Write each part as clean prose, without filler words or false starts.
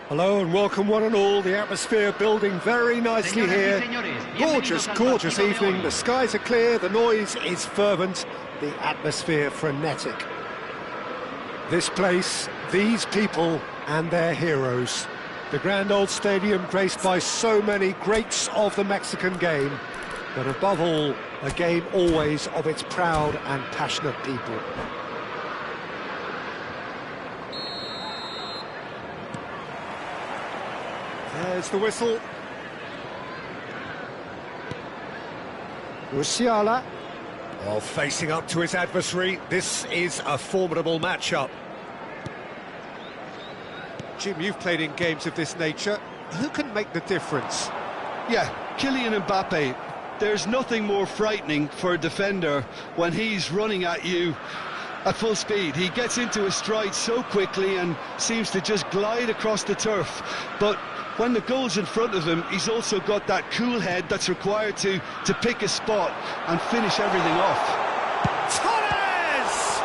Hello and welcome one and all. The atmosphere building very nicely here. Gorgeous evening. The skies are clear, the noise is fervent, the atmosphere frenetic. This place, these people and their heroes. The grand old stadium graced by so many greats of the Mexican game, but above all, a game always of its proud and passionate people. There's the whistle. Musiala. Oh, facing up to his adversary. This is a formidable matchup. Jim, you've played in games of this nature. Who can make the difference? Yeah, Kylian Mbappe. There's nothing more frightening for a defender when he's running at you at full speed. He gets into his stride so quickly and seems to just glide across the turf. But when the goal's in front of him, he's also got that cool head that's required to pick a spot and finish everything off. Torres!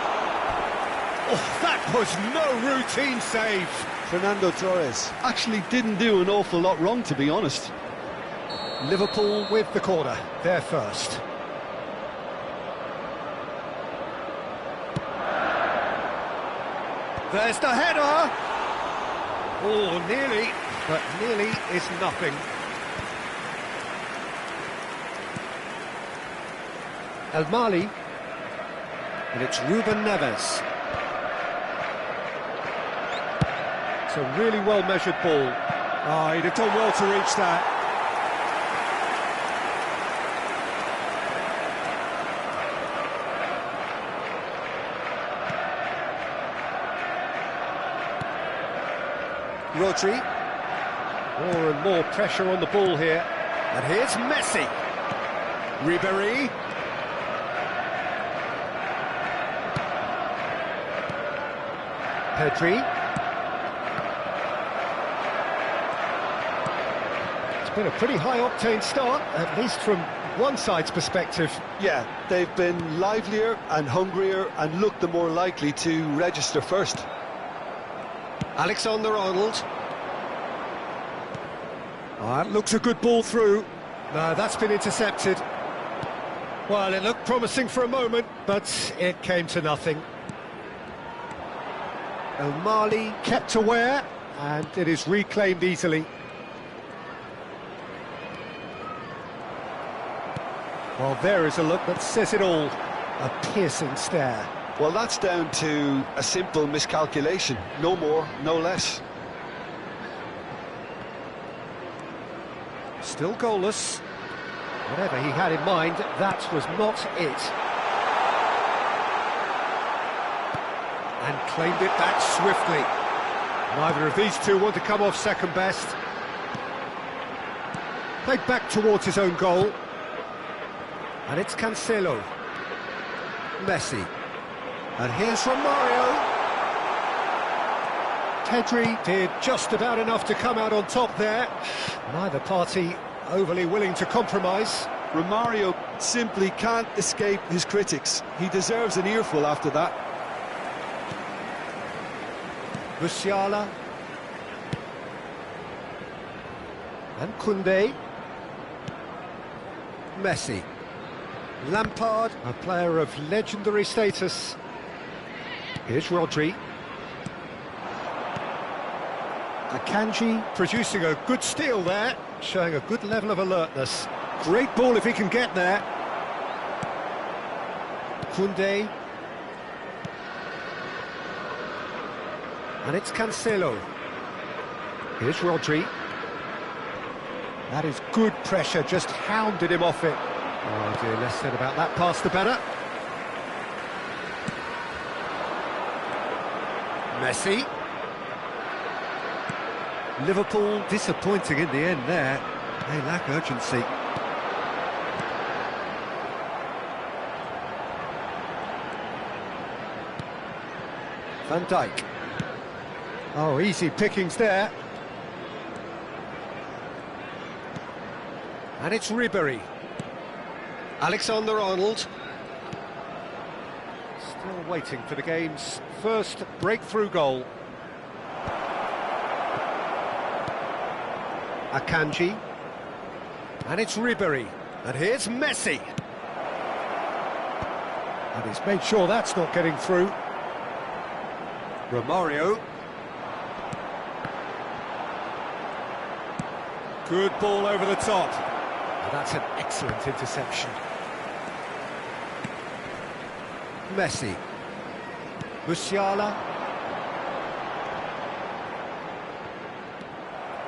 Oh, that was no routine save. Fernando Torres Actually didn't do an awful lot wrong, to be honest. Liverpool with the corner, they're first. There's the header! Oh, nearly, but nearly is nothing. El Mali, and it's Ruben Neves. It's a really well-measured ball. Oh, he'd have done well to reach that. Rodri. More and more pressure on the ball here. And here's Messi. Ribéry. Pedri. It's been a pretty high-octane start, at least from one side's perspective. Yeah, they've been livelier and hungrier and looked the more likely to register first. Alexander-Arnold. Oh, that looks a good ball through. No, that's been intercepted. Well, it looked promising for a moment, but it came to nothing. El Mali kept aware, and it is reclaimed easily. Well, there is a look that says it all. A piercing stare. Well, that's down to a simple miscalculation. No more, no less. Still goalless. Whatever he had in mind, that was not it. And claimed it back swiftly. Neither of these two want to come off second best. Played back towards his own goal. And it's Cancelo. Messi. And here's Romario. Pedri did just about enough to come out on top there. Neither party overly willing to compromise. Romario simply can't escape his critics. He deserves an earful after that. Musiala. And Koundé. Messi. Lampard, a player of legendary status. Here's Rodri. Akanji producing a good steal there, showing a good level of alertness. Great ball if he can get there. Koundé. And it's Cancelo. Here's Rodri. That is good pressure, just hounded him off it. Oh dear, less said about that pass the better. Messi. Liverpool disappointing in the end there. They lack urgency. Van Dijk. Oh, easy pickings there. And it's Ribéry. Alexander-Arnold. Still waiting for the game's first breakthrough goal. Akanji. And it's Ribery. And here's Messi. And he's made sure that's not getting through. Romario. Good ball over the top. And that's an excellent interception. Messi. Musiala.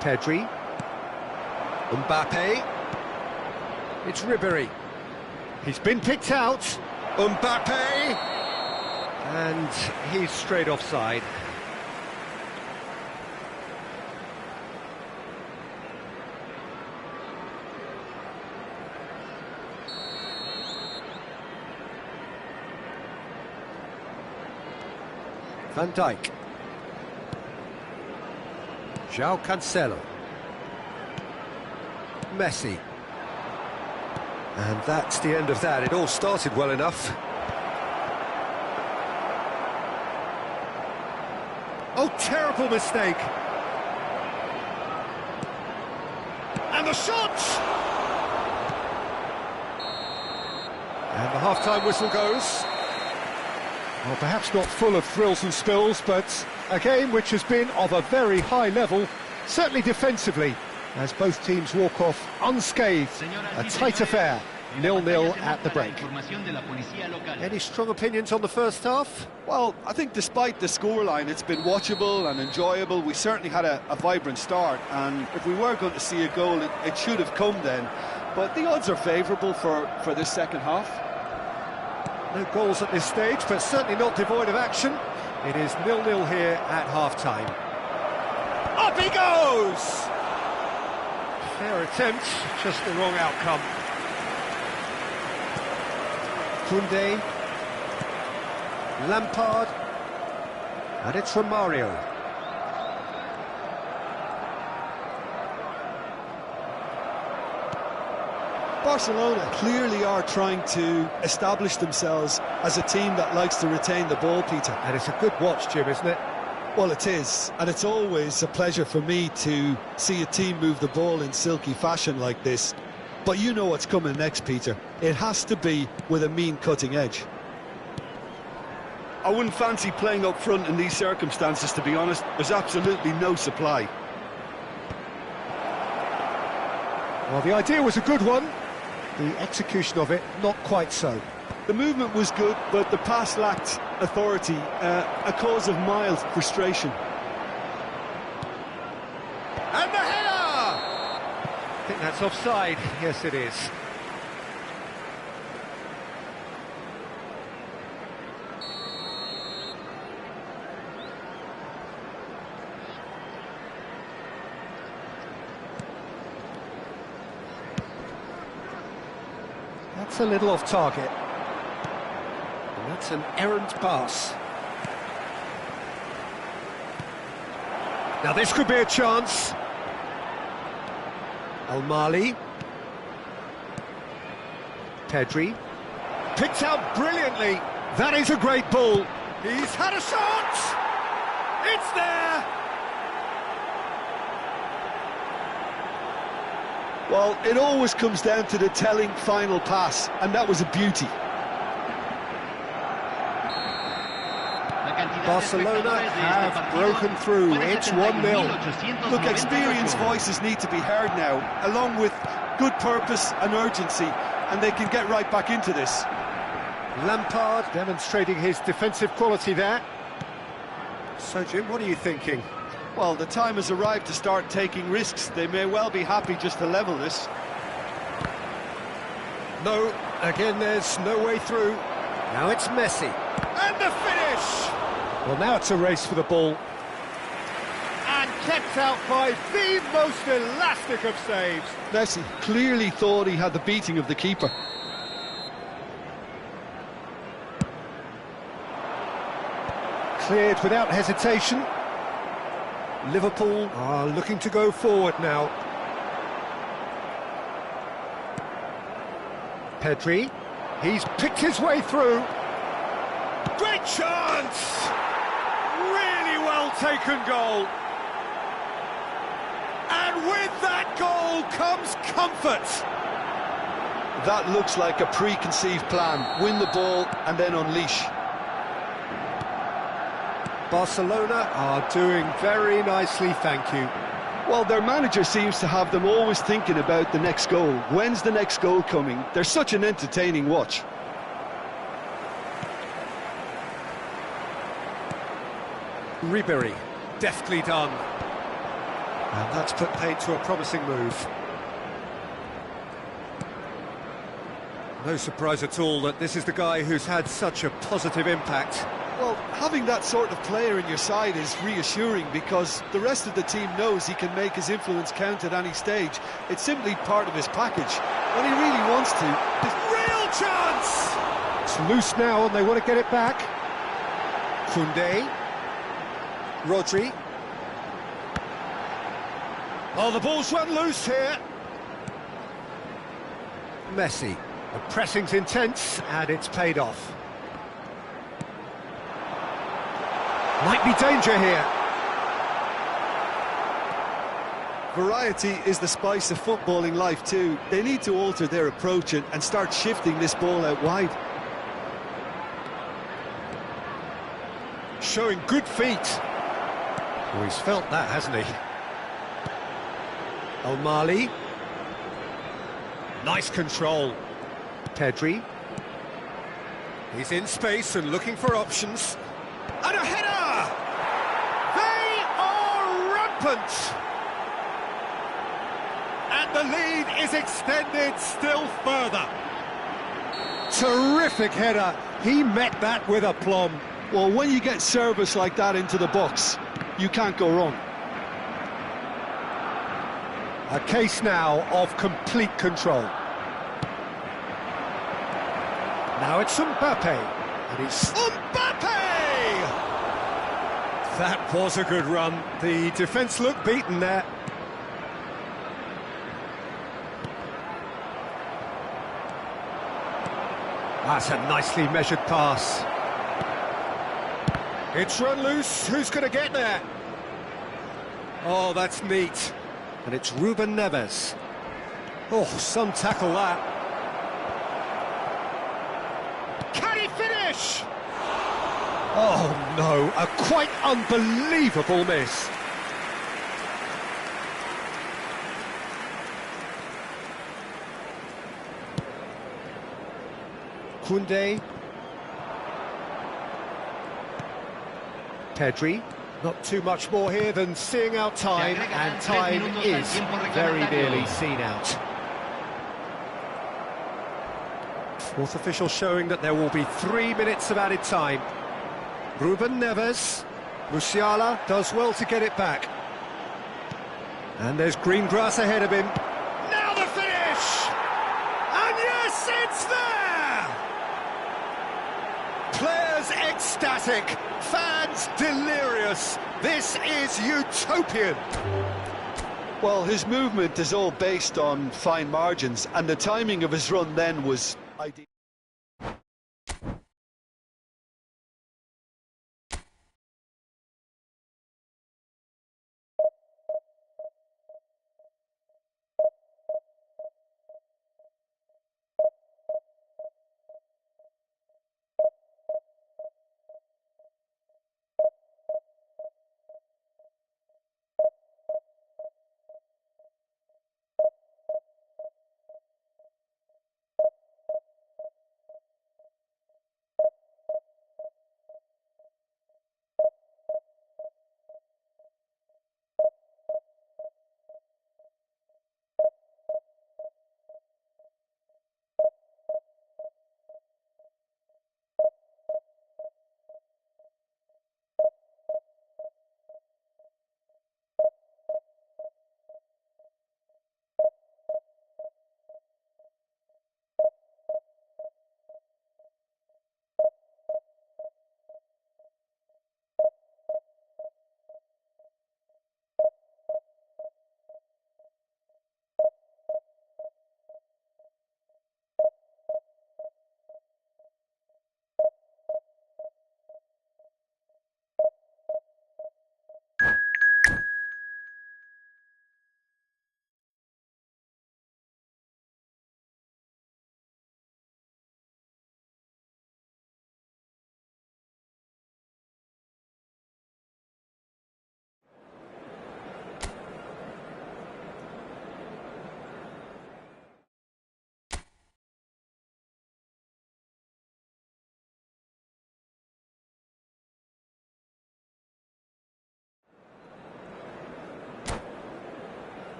Pedri. Mbappe. It's Ribery. He's been picked out. Mbappe. And he's straight offside. Van Dijk. João Cancelo. Messi. And that's the end of that. It all started well enough. Oh, terrible mistake. And the shot! And the half-time whistle goes. Well, perhaps not full of thrills and spills, but a game which has been of a very high level, certainly defensively, as both teams walk off unscathed. A tight affair, 0-0 at the break. Any strong opinions on the first half? Well, I think despite the scoreline, it's been watchable and enjoyable. We certainly had a vibrant start, and if we were going to see a goal, it should have come then. But the odds are favourable for this second half. No goals at this stage, but certainly not devoid of action. It is 0-0 here at half-time. Up he goes! Fair attempt, just the wrong outcome. Koundé. Lampard. And it's Romario. Barcelona clearly are trying to establish themselves as a team that likes to retain the ball, Peter. And it's a good watch, Jim, isn't it? Well, it is, and it's always a pleasure for me to see a team move the ball in silky fashion like this. But you know what's coming next, Peter. It has to be with a mean cutting edge. I wouldn't fancy playing up front in these circumstances, to be honest. There's absolutely no supply. Well, the idea was a good one. The execution of it, not quite so. The movement was good, but the pass lacked authority, a cause of mild frustration. And the header! I think that's offside. Yes, it is. That's a little off target. And that's an errant pass. Now this could be a chance. Al-Mali. Pedri. Picked out brilliantly. That is a great ball. He's had a shot! It's there! Well, it always comes down to the telling final pass, and that was a beauty. Barcelona have broken through. It's 1-0. Look, experienced voices need to be heard now, along with good purpose and urgency, and they can get right back into this. Lampard demonstrating his defensive quality there. So, Jim, what are you thinking? Well, the time has arrived to start taking risks. They may well be happy just to level this. No, again, there's no way through. Now it's Messi. And the finish! Well, now it's a race for the ball. And kept out by the most elastic of saves. Messi clearly thought he had the beating of the keeper. Cleared without hesitation. Liverpool are looking to go forward now. Pedri, he's picked his way through. Great chance! Really well taken goal. And And with that goal comes comfort. That looks like a preconceived plan. Win the ball and then unleash. Barcelona are doing very nicely, thank you. Well, their manager seems to have them always thinking about the next goal. When's the next goal coming? They're such an entertaining watch. Ribery, deftly done. And that's put paid to a promising move. No surprise at all that this is the guy who's had such a positive impact. Well, having that sort of player in your side is reassuring because the rest of the team knows he can make his influence count at any stage. It's simply part of his package. When he really wants to... Real chance! It's loose now and they want to get it back. Koundé. Rodri. Oh, the ball's run loose here. Messi. The pressing's intense and it's paid off. Might be danger here. Variety is the spice of footballing life too. They need to alter their approach and start shifting this ball out wide. Showing good feet. Oh, he's felt that, hasn't he? Al-Mali. Nice control. Pedri. He's in space and looking for options. And a header! They are rampant! And the lead is extended still further. Terrific header. He met that with aplomb. Well, when you get service like that into the box, you can't go wrong. A case now of complete control. Now it's Mbappe. And it's Mbappe! That was a good run. The defence looked beaten there. That's a nicely measured pass. It's run loose. Who's going to get there? Oh, that's neat. And it's Ruben Neves. Oh, some tackle that. Can he finish? Oh no, a quite unbelievable miss. Koundé. Pedri. Not too much more here than seeing out time, and time is very nearly seen out. Fourth official showing that there will be 3 minutes of added time. Ruben Neves. Musiala does well to get it back. And there's green grass ahead of him. Now the finish! And yes, it's there! Players ecstatic, fans delirious. This is utopian. Well, his movement is all based on fine margins, and the timing of his run then was ideal.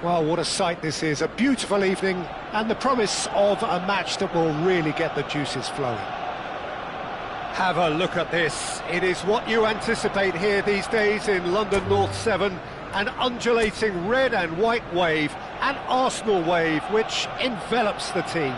Well, what a sight this is, a beautiful evening and the promise of a match that will really get the juices flowing. Have a look at this. It is what you anticipate here these days in London North 7, an undulating red and white wave, an Arsenal wave which envelops the team.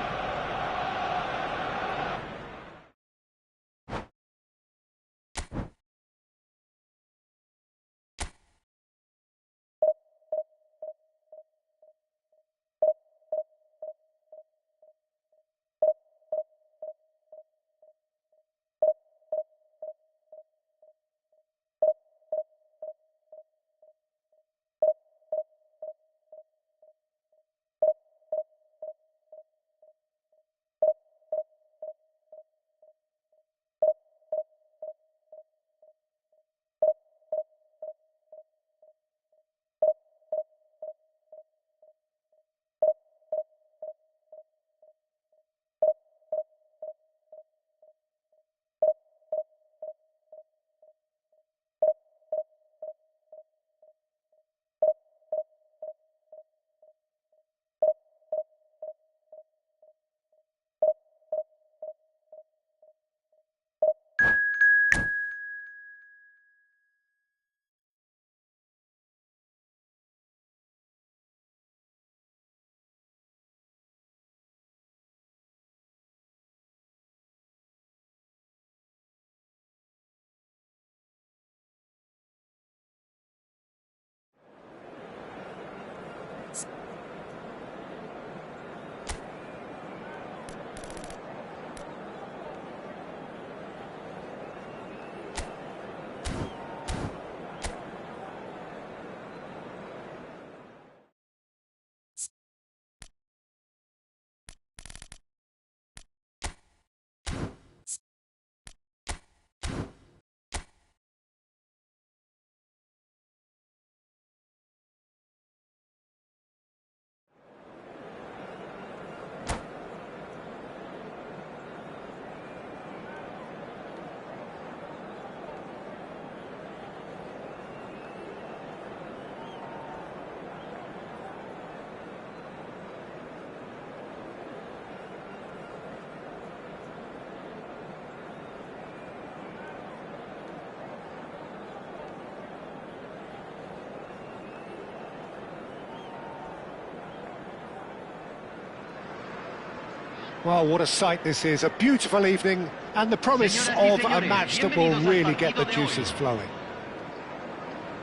Well, what a sight this is, a beautiful evening and the promise of a match that will really get the juices flowing.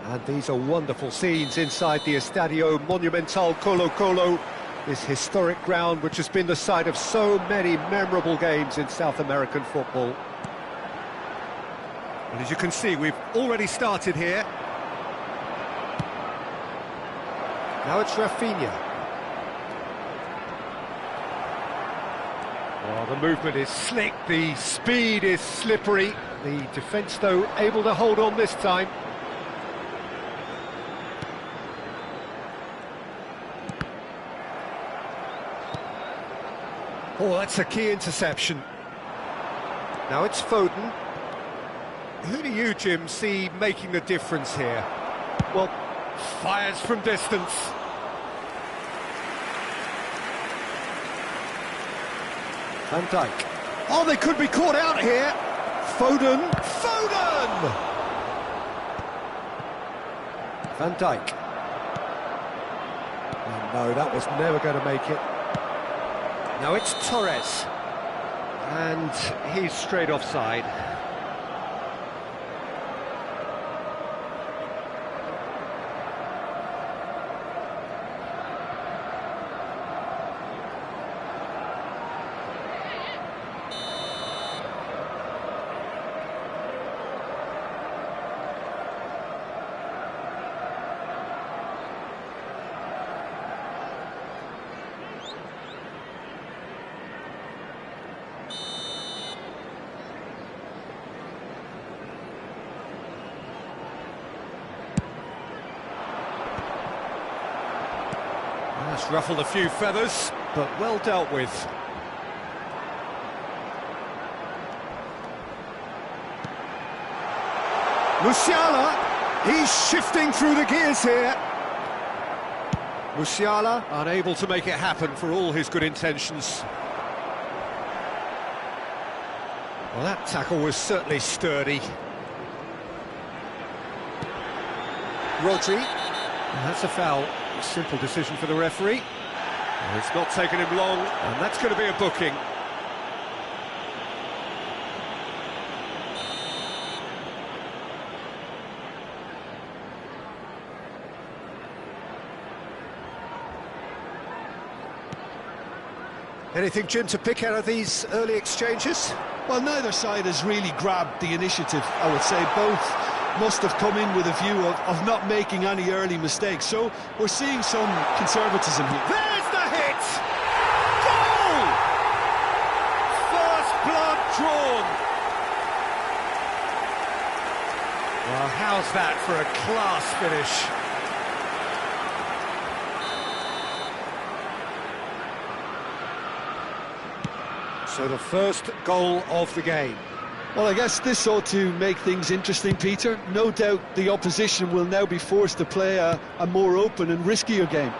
And these are wonderful scenes inside the Estadio Monumental Colo Colo, this historic ground which has been the site of so many memorable games in South American football. And as you can see, we've already started here. Now it's Rafinha. Well, the movement is slick, the speed is slippery. The defence, though, able to hold on this time. Oh, that's a key interception. Now it's Foden. Who do you, Jim, see making the difference here? Well, fires from distance. Van Dijk. Oh, they could be caught out here. Foden. Foden! Van Dijk. Oh, no, that was never going to make it. Now it's Torres. And he's straight offside. That's ruffled a few feathers, but well dealt with. Musiala, he's shifting through the gears here. Musiala unable to make it happen for all his good intentions. Well, that tackle was certainly sturdy. Rodri. That's a foul. A simple decision for the referee. Well, it's not taken him long, and that's going to be a booking. Anything, Jim, to pick out of these early exchanges? Well, neither side has really grabbed the initiative, I would say. Both must have come in with a view of not making any early mistakes. So we're seeing some conservatism here. There's the hit! Goal! First blood drawn. Well, how's that for a class finish? So the first goal of the game. Well, I guess this ought to make things interesting, Peter. No doubt the opposition will now be forced to play a more open and riskier game.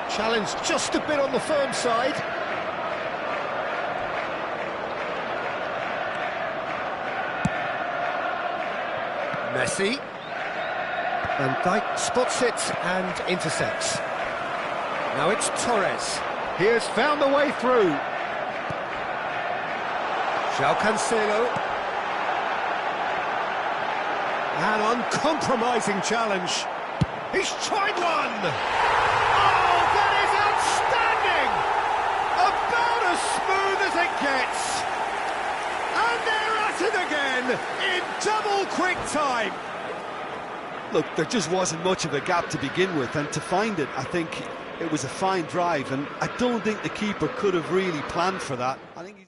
Challenge just a bit on the firm side. Messi. Van Dijk spots it and intercepts. Now it's Torres. He has found the way through. João Cancelo. An uncompromising challenge. He's tried one! Oh, that is outstanding! About as smooth as it gets. And they're at it again, in double quick time. Look, there just wasn't much of a gap to begin with, and to find it, I think it was a fine drive, and I don't think the keeper could have really planned for that. I think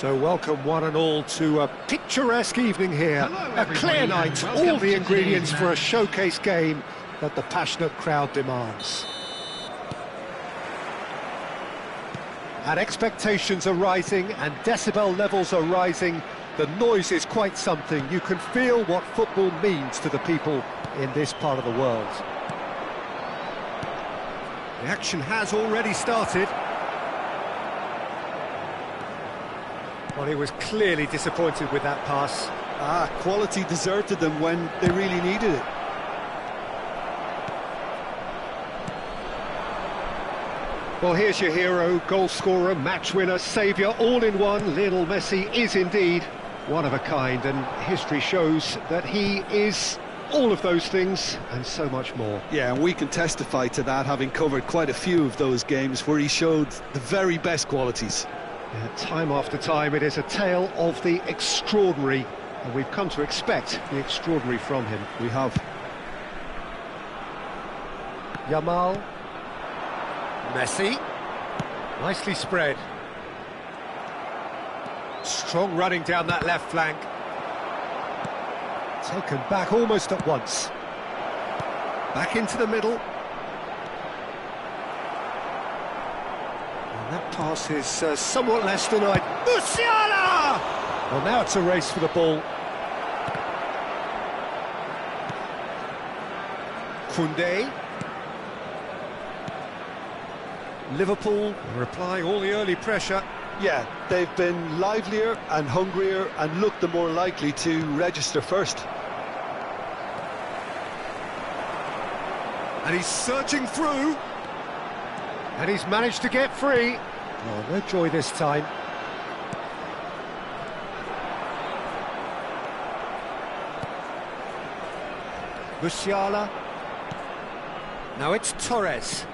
So welcome one and all to a picturesque evening here. A clear night, all the ingredients for a showcase game that the passionate crowd demands. And expectations are rising and decibel levels are rising. The noise is quite something. You can feel what football means to the people in this part of the world. The action has already started. Well, he was clearly disappointed with that pass. Quality deserted them when they really needed it. Well, here's your hero, goal scorer, match winner, saviour, all in one. Lionel Messi is indeed one of a kind, and history shows that he is all of those things and so much more. Yeah, and we can testify to that, having covered quite a few of those games where he showed the very best qualities. Yeah, time after time, it is a tale of the extraordinary, and we've come to expect the extraordinary from him. We have. Yamal. Messi. Nicely spread. Strong running down that left flank. Taken back almost at once. Back into the middle. And that pass is somewhat less denied. Musiala! Well, now it's a race for the ball. Koundé. Liverpool replying all the early pressure. Yeah, they've been livelier and hungrier and looked the more likely to register first. And he's searching through. And he's managed to get free. Oh, no joy this time. Musiala. Now it's Torres.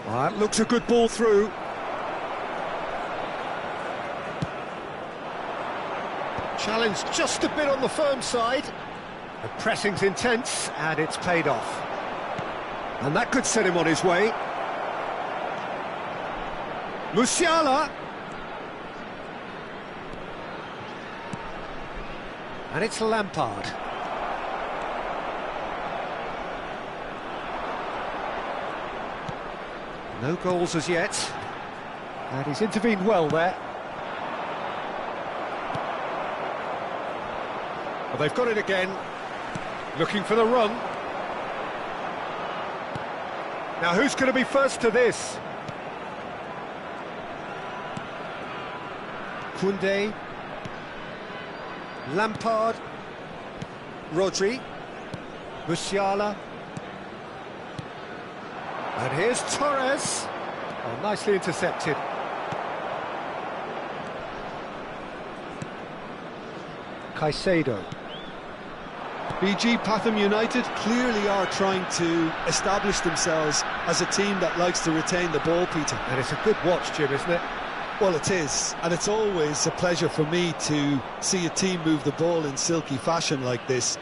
Oh, that looks a good ball through. Challenge just a bit on the firm side. The pressing's intense and it's paid off. And that could set him on his way. Musiala. And it's Lampard. No goals as yet. And he's intervened well there. Well, they've got it again. Looking for the run. Now who's going to be first to this? Koundé. Lampard. Rodri. Musiala. And here's Torres. Oh, nicely intercepted. Caicedo. BG Pathum United clearly are trying to establish themselves as a team that likes to retain the ball, Peter. And it's a good watch, Jim, isn't it? Well, it is, and it's always a pleasure for me to see a team move the ball in silky fashion like this.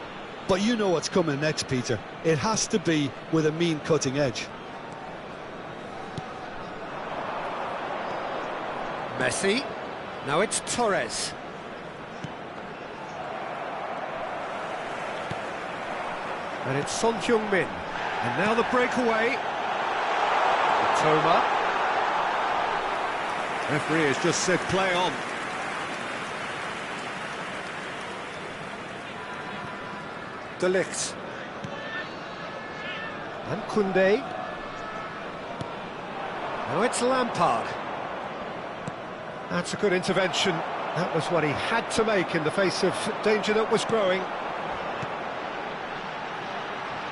But you know what's coming next, Peter. It has to be with a mean cutting edge. Messi. Now it's Torres. And it's Son Heung-min. And now the breakaway. Toma. Referee has just said play on. De Ligt. And Koundé. Now it's Lampard. That's a good intervention. That was what he had to make in the face of danger that was growing.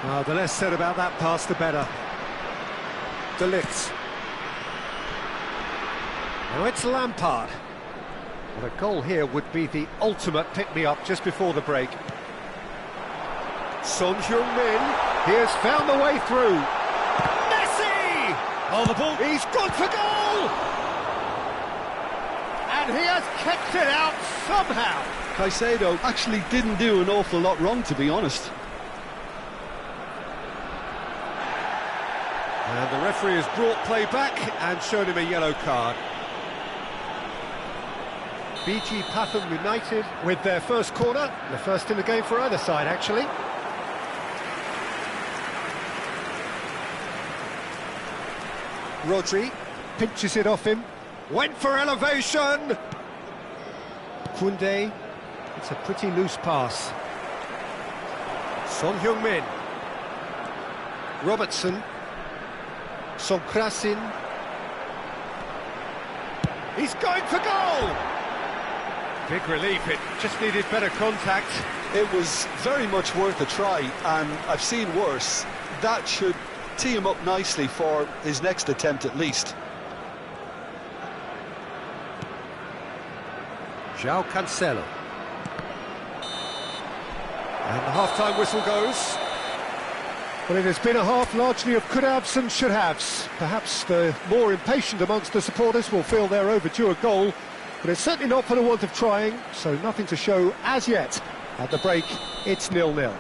Well, the less said about that pass, the better. De Ligt. Now it's Lampard. Well, a goal here would be the ultimate pick-me-up just before the break. Son Heung-min, he has found the way through. Messi! Oh, the ball, he's gone for goal! And he has kept it out somehow. Caicedo actually didn't do an awful lot wrong, to be honest. And the referee has brought play back and shown him a yellow card. BG Pathum United with their first corner, the first in the game for either side, actually. Rodri pinches it off him, went for elevation. Koundé, it's a pretty loose pass. Son Heung-min. Robertson. Sonkrasin. He's going for goal! Big relief, it just needed better contact. It was very much worth a try, and I've seen worse. That should tee him up nicely for his next attempt at least. João Cancelo. And the half-time whistle goes. Well, it has been a half largely of could-haves and should-haves. Perhaps the more impatient amongst the supporters will feel they're overdue a goal, but it's certainly not for the want of trying, so nothing to show as yet. At the break, it's 0-0.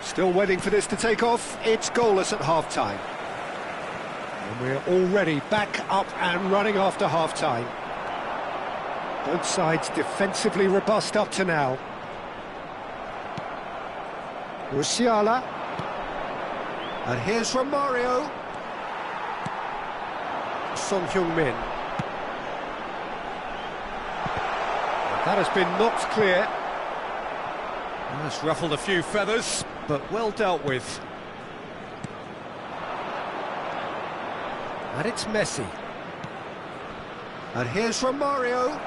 Still waiting for this to take off. It's goalless at half-time. And we're already back up and running after half-time. Both sides defensively robust up to now. Musiala. And here's Romario. Son Heung-min. That has been knocked clear. That's ruffled a few feathers, but well dealt with. And it's Messi. And here's Romario.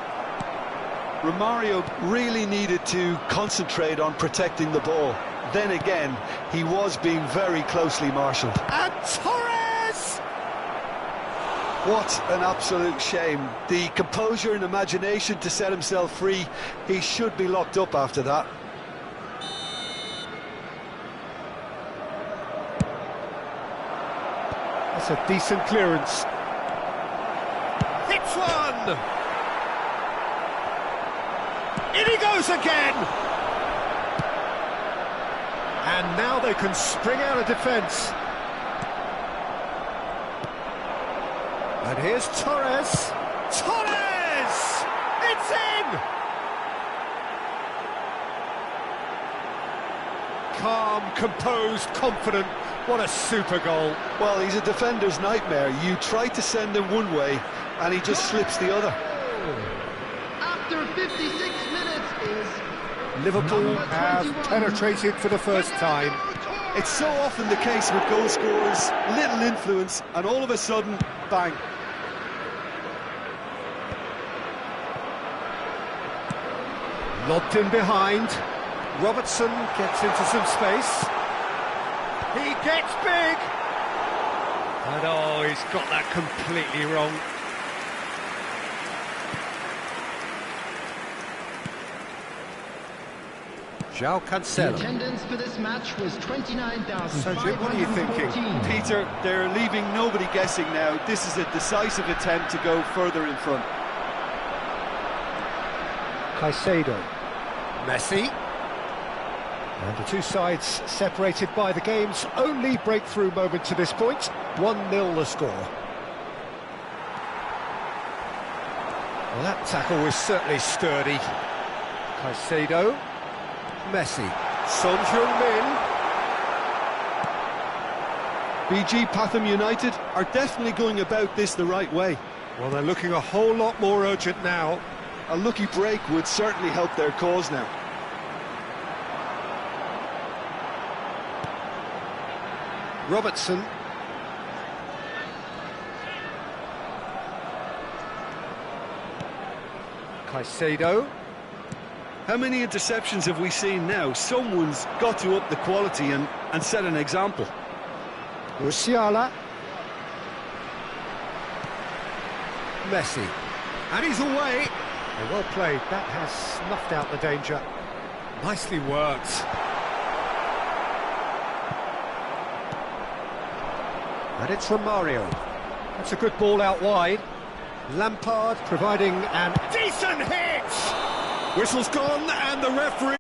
Romario really needed to concentrate on protecting the ball. Then again, he was being very closely marshalled. And Torres! What an absolute shame. The composure and imagination to set himself free. He should be locked up after that. That's a decent clearance. Hits one! In he goes again! And now they can spring out of defence. And here's Torres. Torres! It's in! Calm, composed, confident. What a super goal. Well, he's a defender's nightmare. You try to send him one way, and he just slips the other. After 56 minutes is... Liverpool have penetrated for the first time. It's so often the case with goal scorers, little influence, and all of a sudden, bang. Lobbed in behind. Robertson gets into some space. He gets big! And oh, he's got that completely wrong. João Cancelo. The attendance for this match was 29,514. So, Jim, what are you thinking? Peter, they're leaving nobody guessing now. This is a decisive attempt to go further in front. Caicedo. Messi. And the two sides separated by the game's only breakthrough moment to this point. 1-0 the score. Well, that tackle was certainly sturdy. Caicedo. Messi. Son Heung-min. BG Pathum United are definitely going about this the right way. Well, they're looking a whole lot more urgent now. A lucky break would certainly help their cause now. Robertson. Caicedo. How many interceptions have we seen now? Someone's got to up the quality and set an example. Musiala. Messi. And he's away. Oh, well played. That has snuffed out the danger. Nicely worked. And it's Romario. That's a good ball out wide. Lampard providing an decent hit! Whistle's gone and the referee...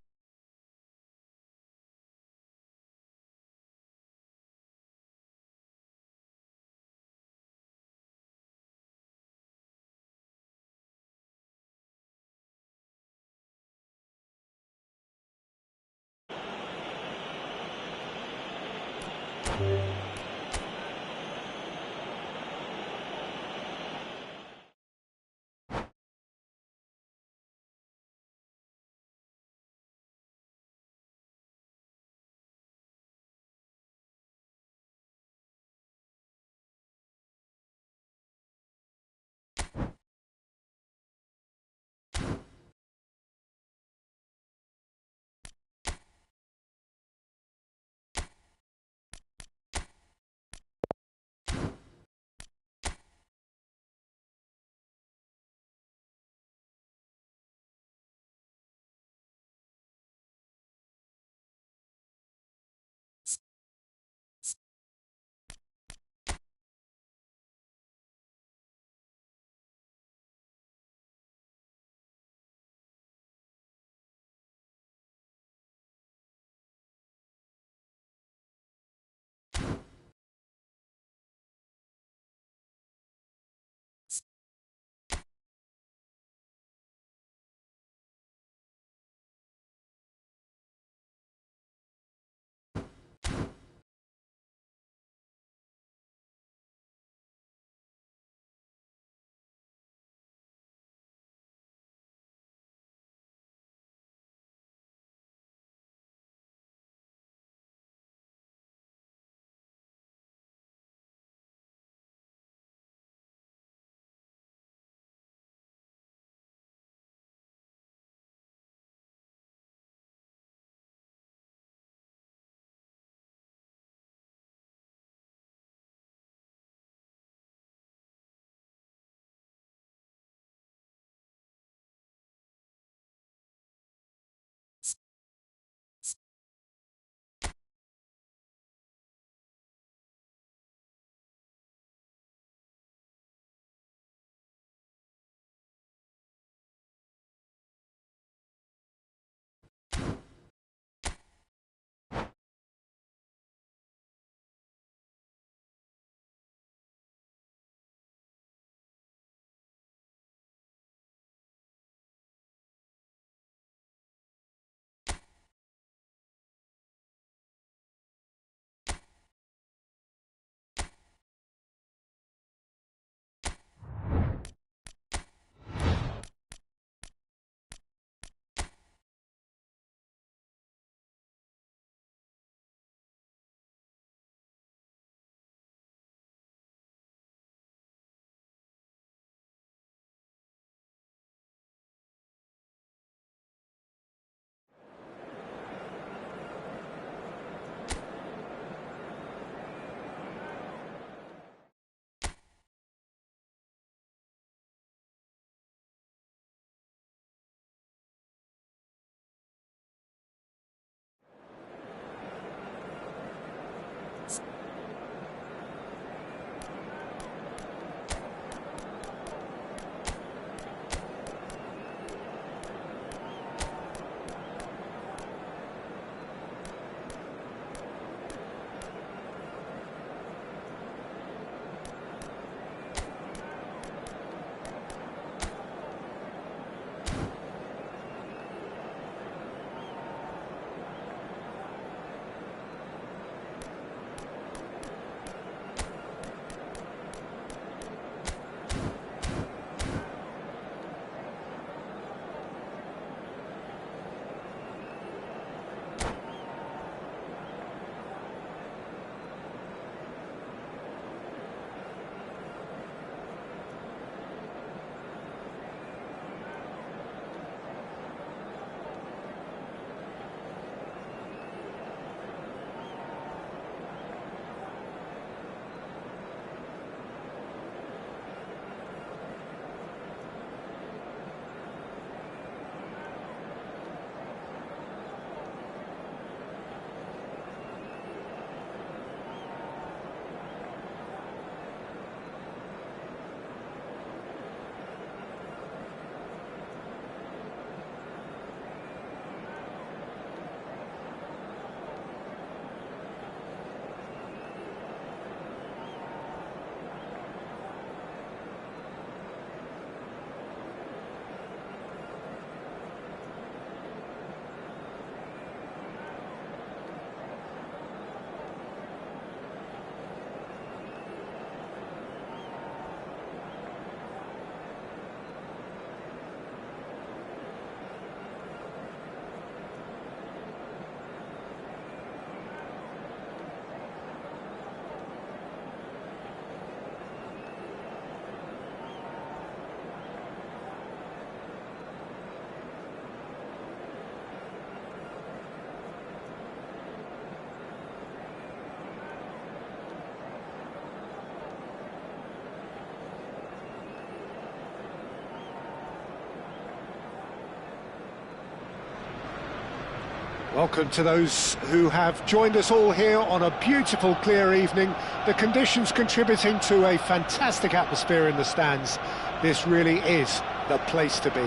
Welcome to those who have joined us all here on a beautiful, clear evening. The conditions contributing to a fantastic atmosphere in the stands. This really is the place to be.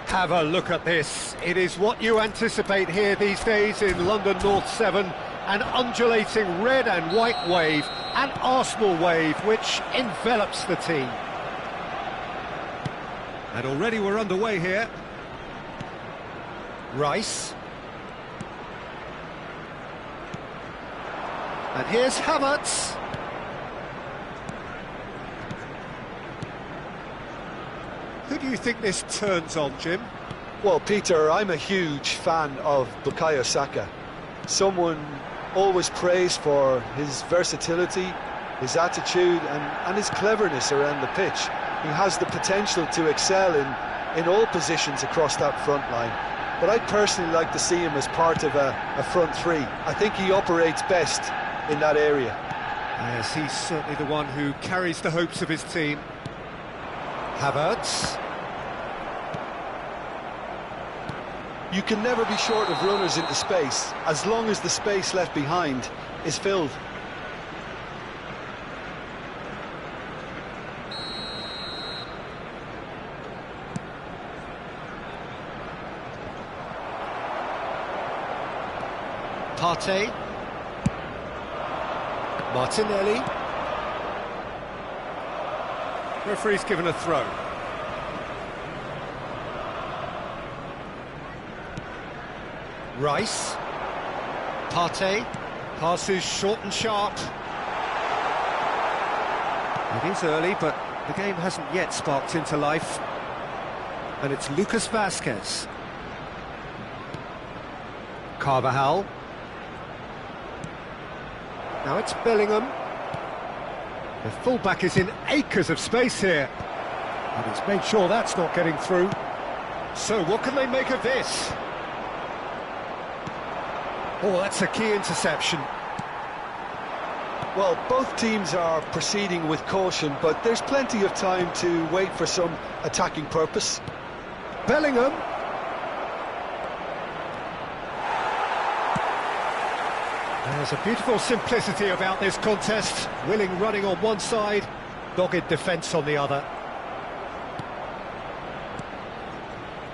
Have a look at this. It is what you anticipate here these days in London North 7. An undulating red and white wave, an Arsenal wave which envelops the team. And already we're underway here. Rice. And here's Havertz. Who do you think this turns on, Jim? Well, Peter, I'm a huge fan of Bukayo Saka. Someone always praised for his versatility, his attitude and his cleverness around the pitch. He has the potential to excel in all positions across that front line. But I'd personally like to see him as part of a front three. I think he operates best in that area. Yes, he's certainly the one who carries the hopes of his team. Havertz. You can never be short of runners into space, as long as the space left behind is filled. Partey. Martinelli. Referee's given a throw. Rice. Partey. Passes short and sharp. It is early, but the game hasn't yet sparked into life. And it's Lucas Vazquez. Carvajal. Now it's Bellingham. The fullback is in acres of space here. And he's made sure that's not getting through. So what can they make of this? Oh, that's a key interception. Well, both teams are proceeding with caution, but there's plenty of time to wait for some attacking purpose. Bellingham. There's a beautiful simplicity about this contest. Willing running on one side, dogged defence on the other.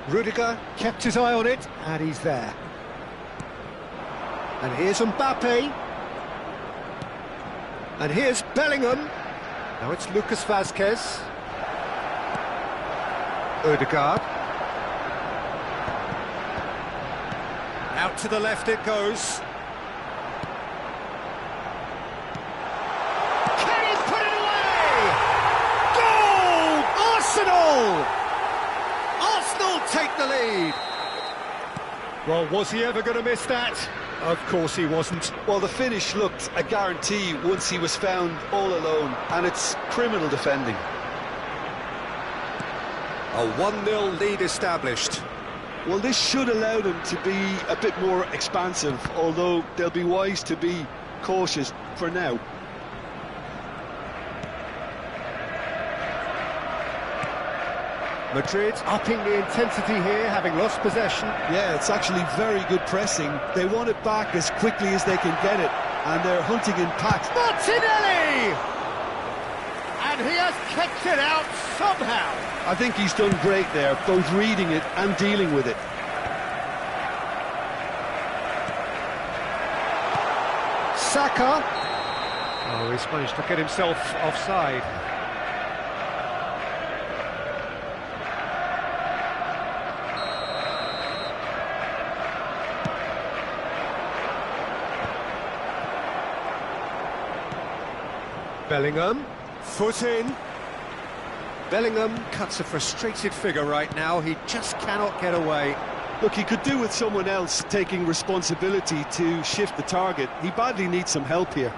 Rudiger kept his eye on it, and he's there. And here's Mbappe. And here's Bellingham. Now it's Lucas Vazquez. Odegaard. Out to the left it goes. Can he put it away? Goal! Arsenal! Arsenal take the lead. Well, was he ever going to miss that? Of course he wasn't. Well, the finish looked a guarantee once he was found all alone, and it's criminal defending. A 1-0 lead established. Well, this should allow them to be a bit more expansive, although they'll be wise to be cautious for now. Madrid upping the intensity here, having lost possession. Yeah, it's actually very good pressing. They want it back as quickly as they can get it, and they're hunting in packs. Martinelli! And he has kept it out somehow. I think he's done great there, both reading it and dealing with it. Saka. Oh, he's managed to get himself offside. Bellingham, foot in. Bellingham cuts a frustrated figure right now. He just cannot get away. Look, he could do with someone else taking responsibility to shift the target. He badly needs some help here.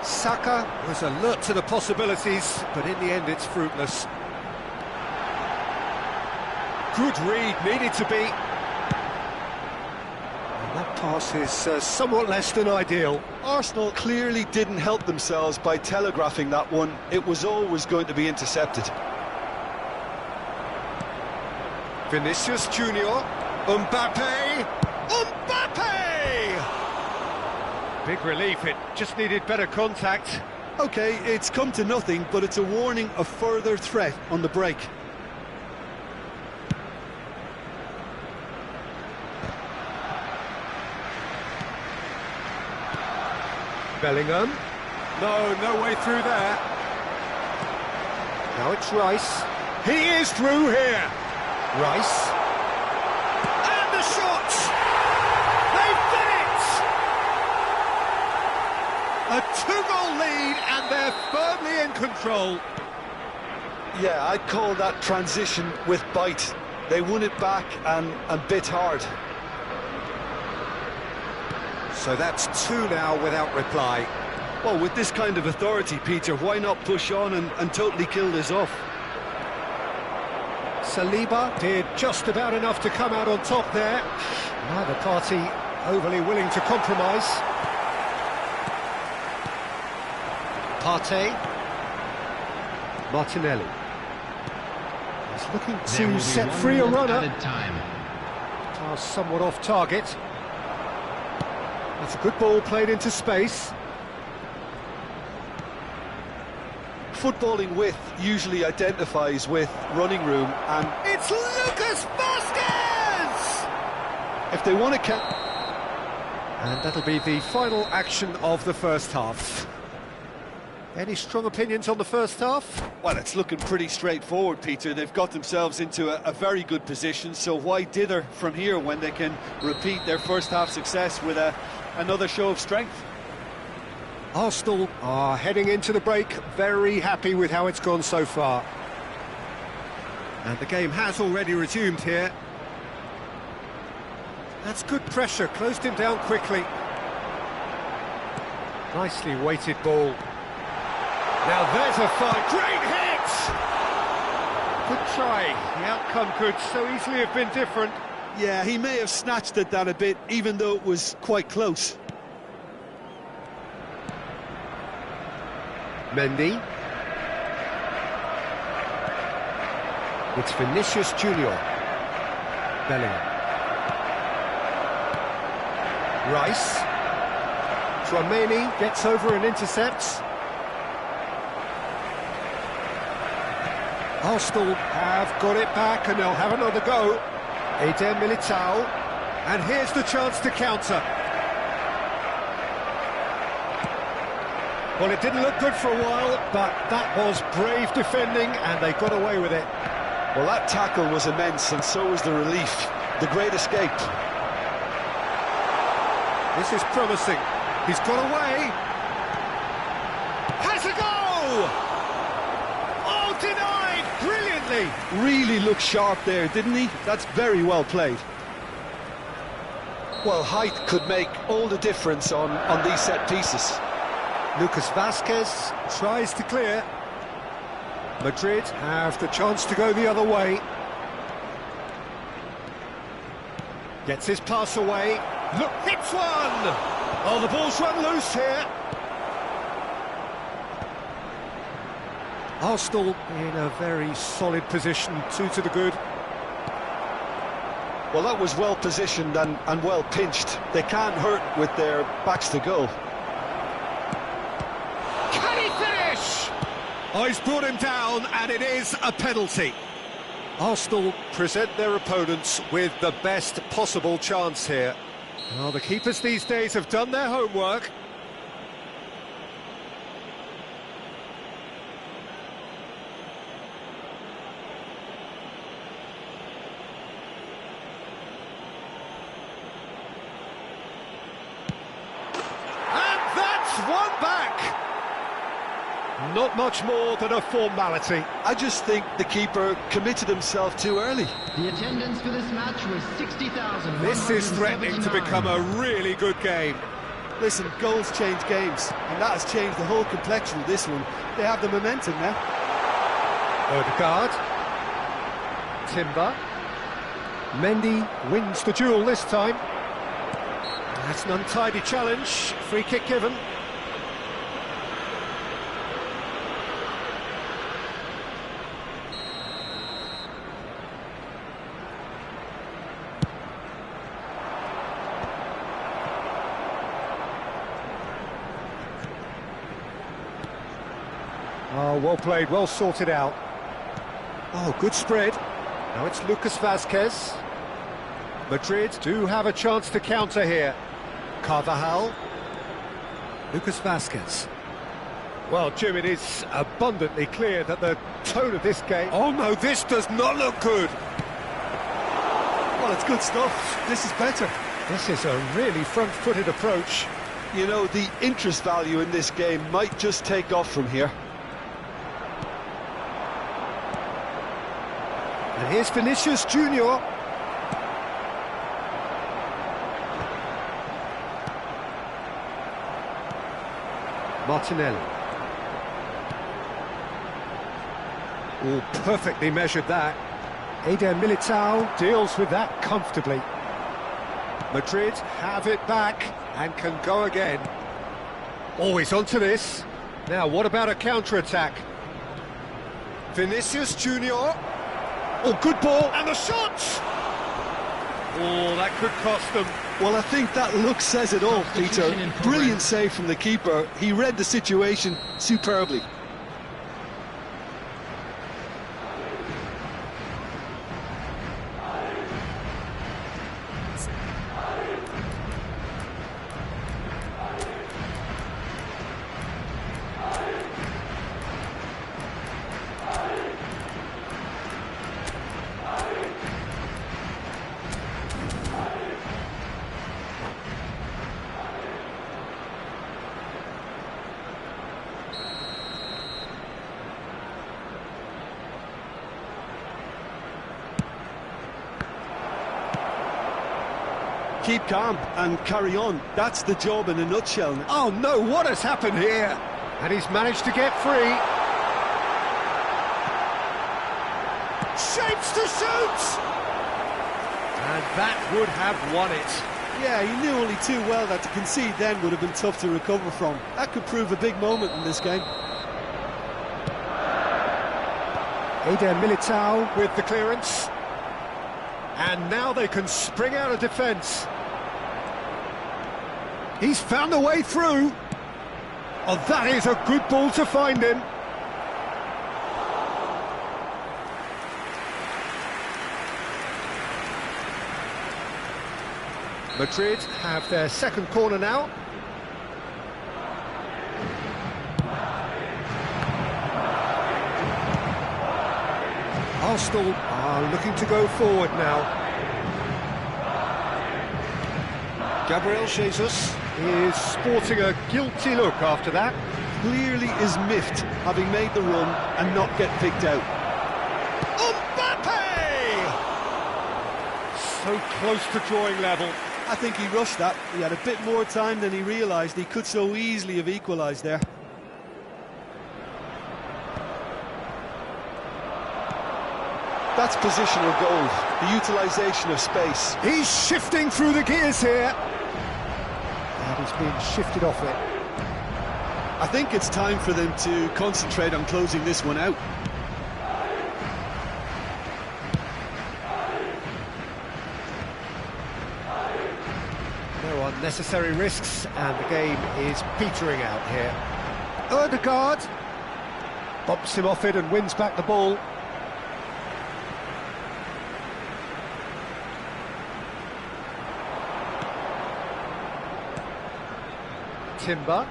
Saka was alert to the possibilities, but in the end it's fruitless. Good read, needed to be. That pass is somewhat less than ideal. Arsenal clearly didn't help themselves by telegraphing that one. It was always going to be intercepted. Vinicius Junior. Mbappe! Mbappe! Big relief, it just needed better contact. OK, it's come to nothing, but it's a warning of further threat on the break. Bellingham. No way through there. Now it's Rice. He is through here. Rice. And the shot! They've done it! A two-goal lead and they're firmly in control. Yeah, I'd call that transition with bite. They won it back and bit hard. So that's two now without reply. Well, with this kind of authority, Peter, why not push on and totally kill this off? Saliba did just about enough to come out on top there. Neither party overly willing to compromise. Partey. Martinelli. He's looking to set free a runner. Pass somewhat off target. That's a good ball played into space. Footballing width usually identifies with running room, and It's Lucas Vazquez! if they want to count... And that'll be the final action of the first half. Any strong opinions on the first half? Well, it's looking pretty straightforward, Peter. They've got themselves into a very good position, so why dither from here when they can repeat their first half success with another show of strength? Arsenal are heading into the break, very happy with how it's gone so far. And the game has already resumed here. That's good pressure, closed him down quickly. Nicely weighted ball. Now there's a fight, great hit! Good try, the outcome could so easily have been different. Yeah, he may have snatched at that a bit, even though it was quite close. Mendy. It's Vinicius Junior. Bellingham. Rice. Tchouameni gets over and intercepts. Arsenal have got it back and they'll have another go. Eder Militao. And here's the chance to counter. Well, it didn't look good for a while, but that was brave defending and they got away with it. Well, that tackle was immense, and so was the relief. The great escape. This is promising. He's got away. Has a go! Oh, denied brilliantly. Really looked sharp there, didn't he? That's very well played. Well, height could make all the difference on these set pieces. Lucas Vazquez tries to clear. Madrid have the chance to go the other way. Gets his pass away. Look, hits one! Oh, the ball's run loose here. Arsenal in a very solid position, 2 to the good. Well, that was well positioned and well pinched. They can't hurt with their backs to goal. Can he finish? Oh, he's brought him down, and it is a penalty. Arsenal present their opponents with the best possible chance here. Well, the keepers these days have done their homework. And that's one back. Not much more than a formality. I just think the keeper committed himself too early. The attendance for this match was 60,000. This is threatening to become a really good game. Listen, goals change games, and that has changed the whole complexion of this one. They have the momentum now. Odegaard. Timber. Mendy wins the duel this time. That's an untidy challenge. Free kick given. Oh, well played, well sorted out. Oh, good spread. Now it's Lucas Vazquez. Madrid do have a chance to counter here. Carvajal. Lucas Vazquez. Well, Jim, it is abundantly clear that the tone of this game... Oh no, this does not look good! Well, it's good stuff. This is better. This is a really front-footed approach. You know, the interest value in this game might just take off from here. And here's Vinicius Junior. Martinelli. Oh, perfectly measured that. Eder Militao deals with that comfortably. Madrid have it back and can go again. Oh, he's onto this. Now, what about a counter-attack? Vinicius Junior. Oh, good ball, and the shot! Oh, that could cost them. Well, I think that look says it all, Peter. Brilliant save from the keeper. He read the situation superbly. Keep calm and carry on. That's the job in a nutshell. Oh no, what has happened here? And he's managed to get free. Shapes to shoot! And that would have won it. Yeah, he knew only too well that to concede then would have been tough to recover from. That could prove a big moment in this game. Eder Militao with the clearance. And now they can spring out of defence. He's found a way through. Oh, that is a good ball to find him. Madrid have their second corner now. Arsenal are looking to go forward now. Gabriel Jesus is sporting a guilty look after that. Clearly is miffed, having made the run and not get picked out. Mbappe! So close to drawing level. I think he rushed that. He had a bit more time than he realised. He could so easily have equalised there. That's positional goal, the utilisation of space. He's shifting through the gears here. And he's been shifted off it. I think it's time for them to concentrate on closing this one out. No unnecessary risks, and the game is petering out here. Odegaard bumps him off it and wins back the ball. Timber.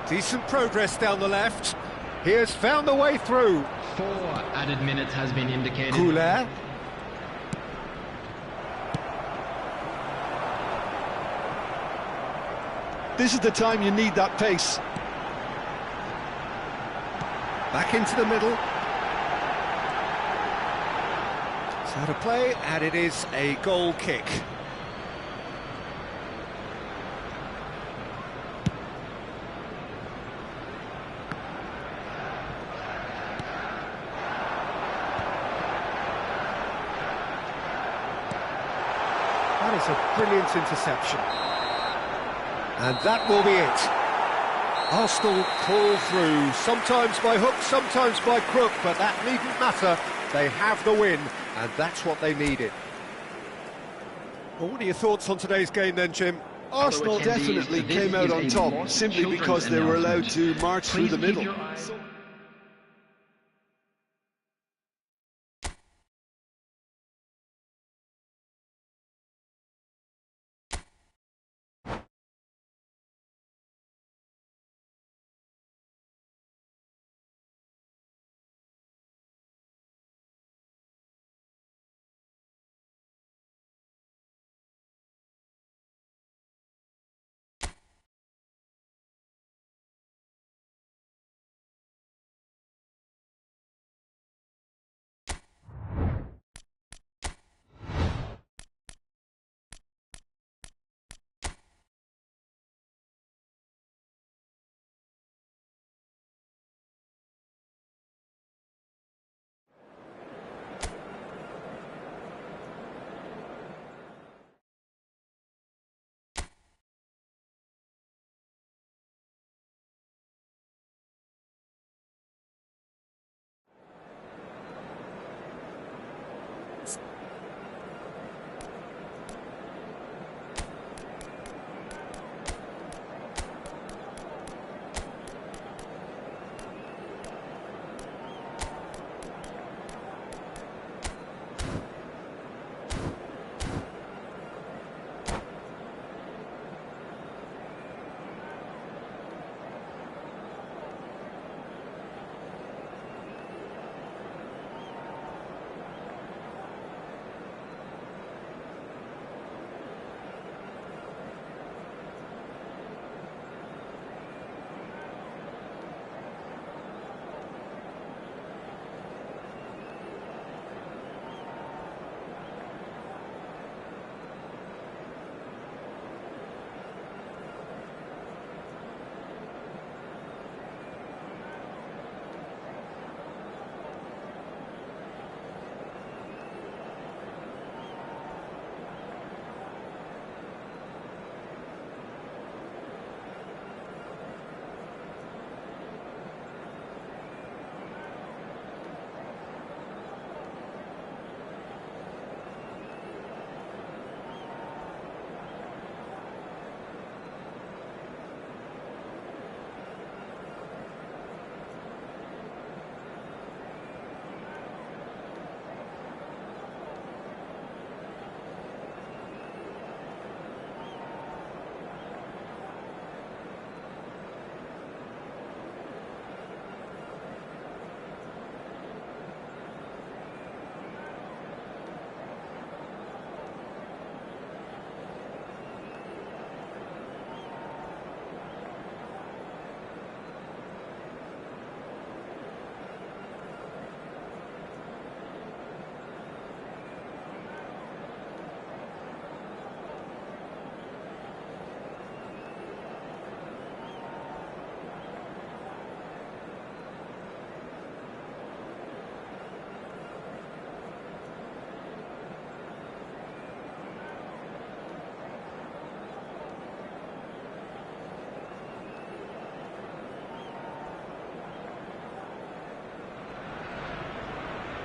Decent progress down the left. He has found the way through. 4 added minutes has been indicated. Couler. This is the time you need that pace. Back into the middle. It's out of play, and it is a goal kick. That is a brilliant interception. And that will be it. Arsenal pull through, sometimes by hook, sometimes by crook, but that needn't matter. They have the win, and that's what they needed. Well, what are your thoughts on today's game then, Jim? Arsenal definitely came out on top simply because they were allowed to march through the middle.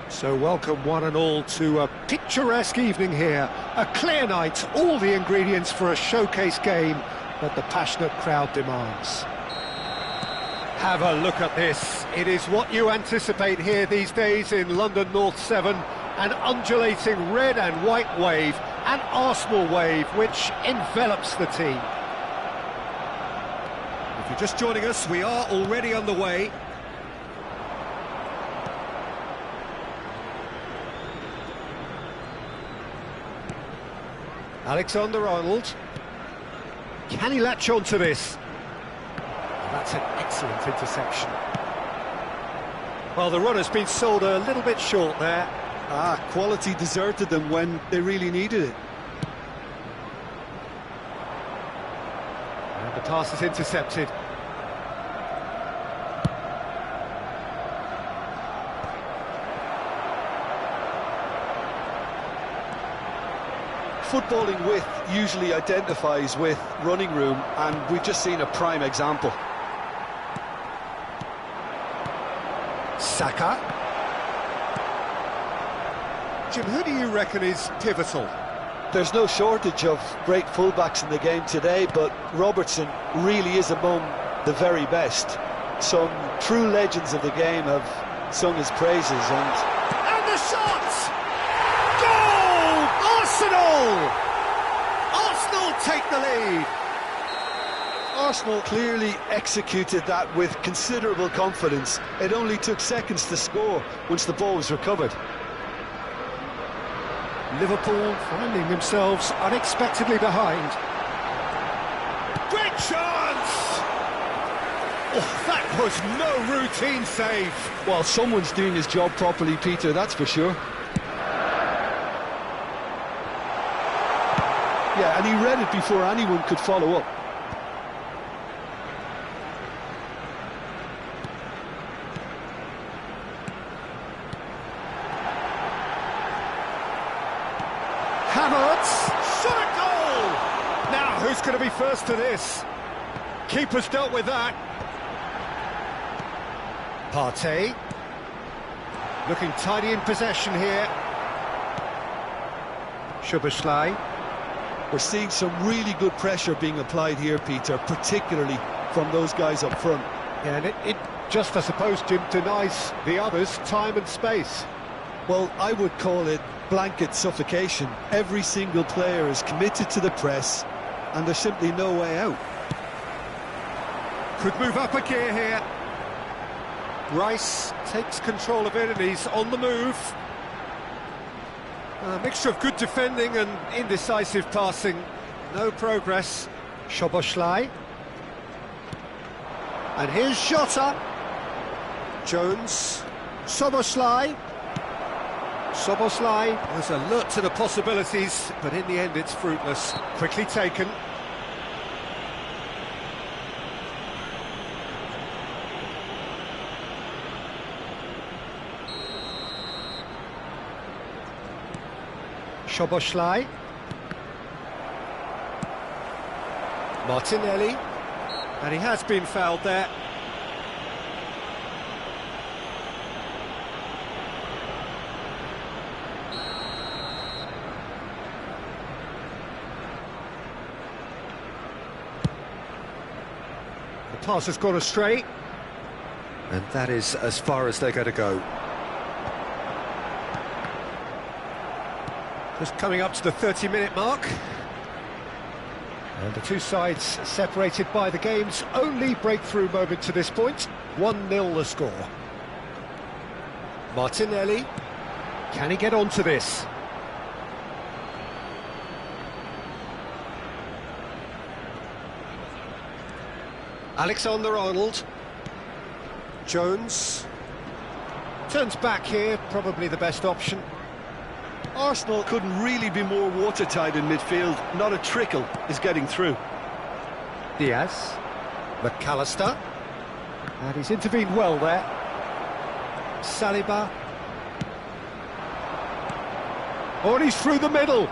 So welcome one and all to a picturesque evening here. A clear night, all the ingredients for a showcase game that the passionate crowd demands. Have a look at this. It is what you anticipate here these days in London North 7. An undulating red and white wave, an Arsenal wave which envelops the team. If you're just joining us, we are already underway. Alexander-Arnold. Can he latch on to this? That's an excellent interception. Well, the run has been sold a little bit short there. Quality deserted them when they really needed it. And the pass is intercepted. Footballing width usually identifies with running room, and we've just seen a prime example. Saka. Jim, who do you reckon is pivotal? There's no shortage of great fullbacks in the game today, but Robertson really is among the very best. Some true legends of the game have sung his praises, and the shot! Goal! Arsenal! Arsenal take the lead. Arsenal clearly executed that with considerable confidence. It only took seconds to score once the ball was recovered. Liverpool finding themselves unexpectedly behind. Great chance! Oh, that was no routine save. Well, someone's doing his job properly, Peter, that's for sure. Yeah, and he read it before anyone could follow up. Havertz, shot a goal! Now, who's going to be first to this? Keeper's dealt with that. Partey. Looking tidy in possession here. Szoboszlai. We're seeing some really good pressure being applied here, Peter, particularly from those guys up front. Yeah, and it just, I suppose, Jim, denies the others time and space. Well, I would call it blanket suffocation. Every single player is committed to the press, and there's simply no way out. Could move up a gear here. Rice takes control of it, and he's on the move. A mixture of good defending and indecisive passing. No progress. Szoboszlai. And here's Jota. Jones. Szoboszlai. Szoboszlai was alert to the possibilities, but in the end it's fruitless. Quickly taken. Szoboszlai. Martinelli. And he has been fouled there. The pass has gone astray. And that is as far as they're going to go. Just coming up to the 30-minute mark. And the two sides separated by the game's only breakthrough moment to this point. 1-0 the score. Martinelli. Can he get onto this? Alexander-Arnold. Jones. Turns back here, probably the best option. Arsenal couldn't really be more watertight in midfield. Not a trickle is getting through. Diaz. McAllister. And he's intervened well there. Saliba. Oh, and he's through the middle.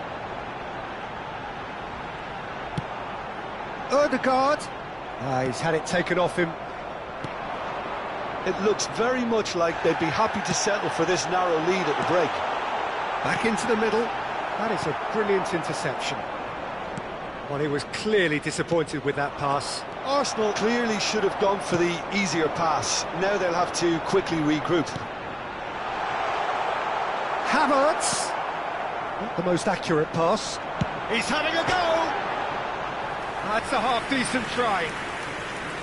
Ødegaard. He's had it taken off him. It looks very much like they'd be happy to settle for this narrow lead at the break. Back into the middle. That is a brilliant interception. Well, he was clearly disappointed with that pass. Arsenal clearly should have gone for the easier pass. Now they'll have to quickly regroup. Havertz. Not the most accurate pass. He's having a go. That's a half-decent try.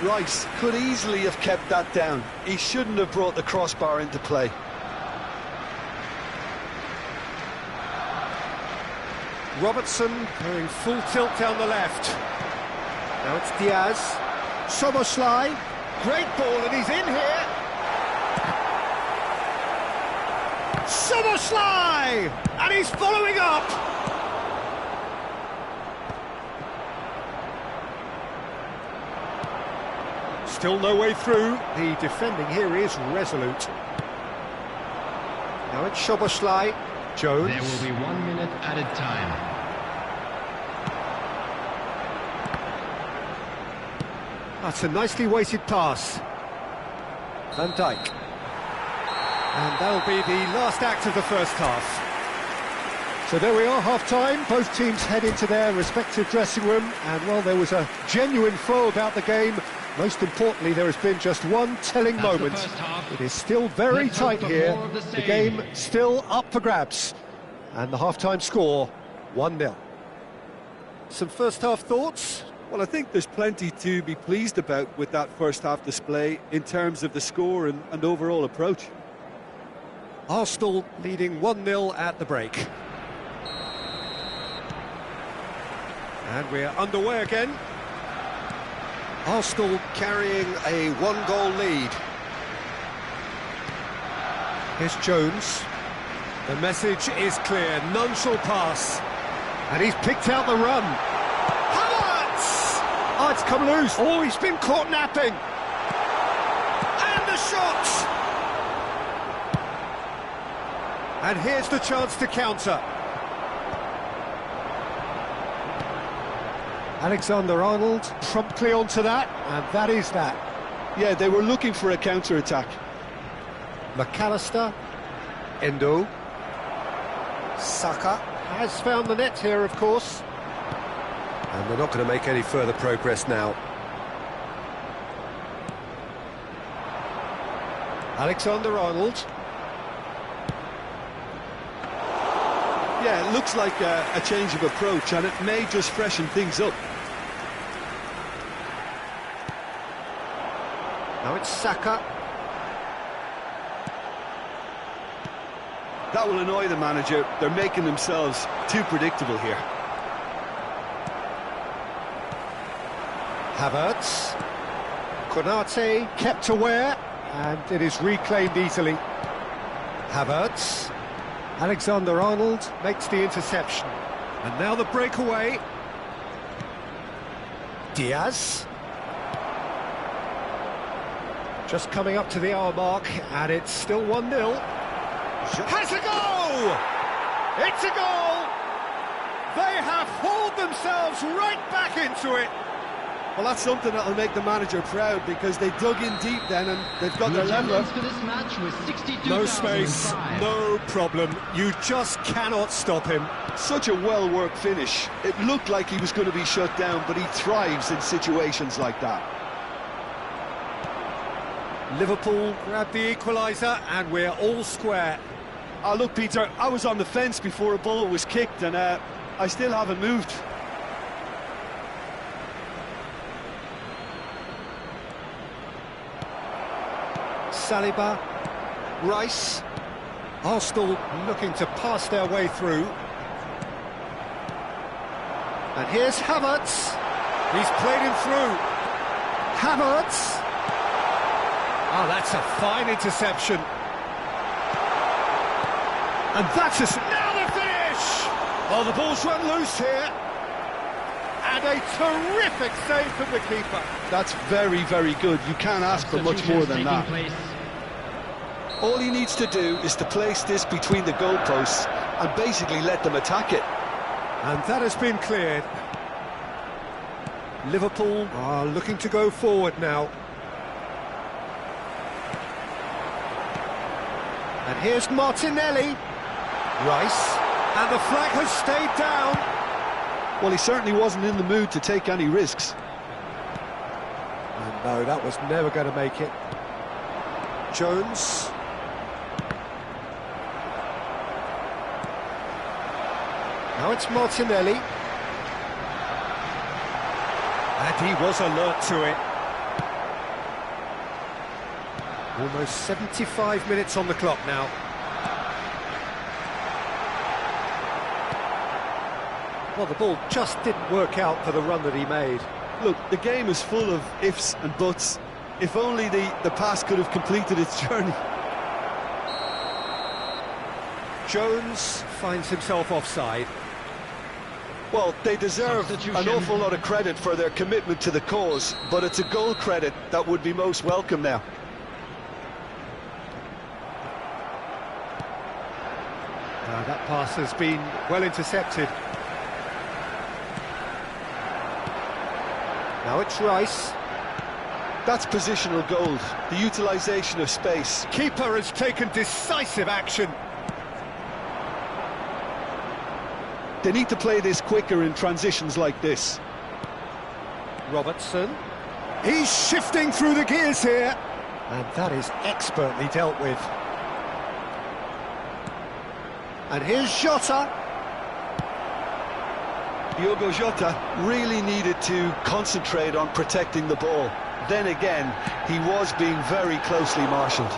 Rice could easily have kept that down. He shouldn't have brought the crossbar into play. Robertson going full tilt down the left. Now it's Diaz. Szoboszlai. Great ball, and he's in here. Szoboszlai! And he's following up. Still no way through. The defending here is resolute. Now it's Szoboszlai. Jones. There will be 1 minute added time. That's a nicely weighted pass. Van Dijk. And that'll be the last act of the first half. So there we are, half-time. Both teams head into their respective dressing room, and well, there was a genuine flow about the game. Most importantly, there has been just one telling moment. It is still very tight here. The game still up for grabs. And the half-time score, 1-0. Some first-half thoughts? Well, I think there's plenty to be pleased about with that first-half display in terms of the score and overall approach. Arsenal leading 1-0 at the break. And we're underway again. Arsenal carrying a one-goal lead. Here's Jones. The message is clear, none shall pass. And he's picked out the run. Havertz! Oh, it's come loose. Oh, he's been caught napping. And the shot! And here's the chance to counter. Alexander-Arnold promptly onto that, and that is that. Yeah, they were looking for a counter-attack. McAllister, Endo, Saka has found the net here, of course. And they're not going to make any further progress now. Alexander-Arnold. Yeah, it looks like a change of approach, and it may just freshen things up. Now it's Saka. That will annoy the manager. They're making themselves too predictable here. Havertz. Konate kept aware, and it is reclaimed easily. Havertz. Alexander-Arnold makes the interception. And now the breakaway. Diaz. Just coming up to the hour mark, and it's still 1-0. Has a goal! It's a goal! They have hauled themselves right back into it. Well, that's something that'll make the manager proud, because they dug in deep then and they've got their leveler. No space, no problem. You just cannot stop him. Such a well-worked finish. It looked like he was going to be shut down, but he thrives in situations like that. Liverpool grab the equaliser, and we're all square. Oh, look, Peter, I was on the fence before a ball was kicked, and I still haven't moved. Saliba, Rice. Arsenal looking to pass their way through. And here's Havertz. He's played him through. Havertz. Oh, that's a fine interception. And that's now the finish! Oh, the ball's run loose here. And a terrific save from the keeper. That's very, very good. You can't ask for much more than that. All he needs to do is to place this between the goalposts and basically let them attack it. And that has been cleared. Liverpool are looking to go forward now. And here's Martinelli. Rice. And the flag has stayed down. Well, he certainly wasn't in the mood to take any risks. And no, that was never going to make it. Jones. Now it's Martinelli. And he was alert to it. Almost 75 minutes on the clock now. Well, the ball just didn't work out for the run that he made. Look, the game is full of ifs and buts. If only the pass could have completed its journey. Jones finds himself offside. Well, they deserve an awful lot of credit for their commitment to the cause, but it's a goal credit that would be most welcome now. That pass has been well intercepted. Now it's Rice. That's positional gold, the utilisation of space. Keeper has taken decisive action. They need to play this quicker in transitions like this. Robertson. He's shifting through the gears here. And that is expertly dealt with. And here's Jota. Diogo Jota really needed to concentrate on protecting the ball. Then again, he was being very closely marshalled.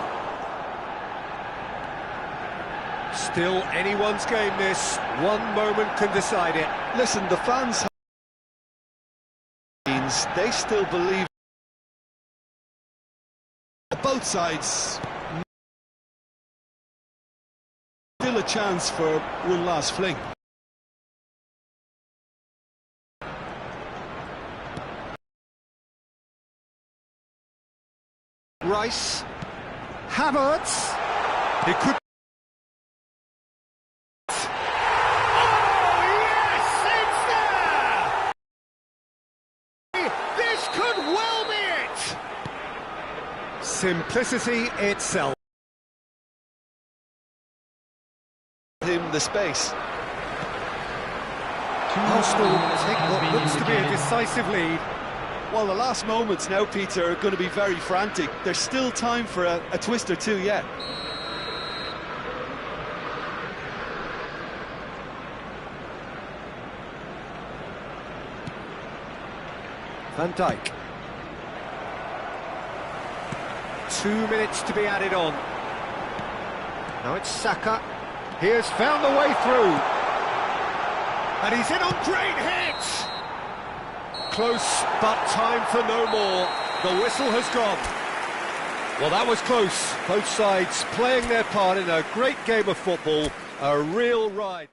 Still anyone's game this. One moment can decide it. Listen, the fans, they still believe. Both sides. Still a chance for one last fling. Rice. Havertz. He could. Oh, yes! It's there! This could well be it! Simplicity itself. Him the space. Arsenal take what looks to be a decisive lead. Well, the last moments now, Peter, are going to be very frantic. There's still time for a twist or two yet. Van Dijk. 2 minutes to be added on. Now it's Saka. He has found the way through. And he's in on great hit! Close, but time for no more. The whistle has gone. Well, that was close. Both sides playing their part in a great game of football. A real ride.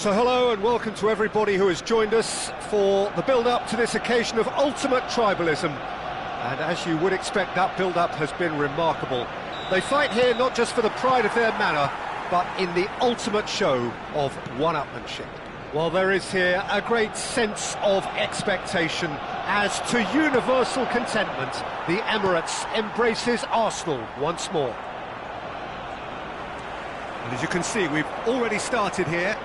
So hello and welcome to everybody who has joined us for the build-up to this occasion of ultimate tribalism. And as you would expect, that build-up has been remarkable. They fight here not just for the pride of their manor, but in the ultimate show of one-upmanship. While there is here a great sense of expectation, as to universal contentment, the Emirates embraces Arsenal once more. And as you can see, we've already started here.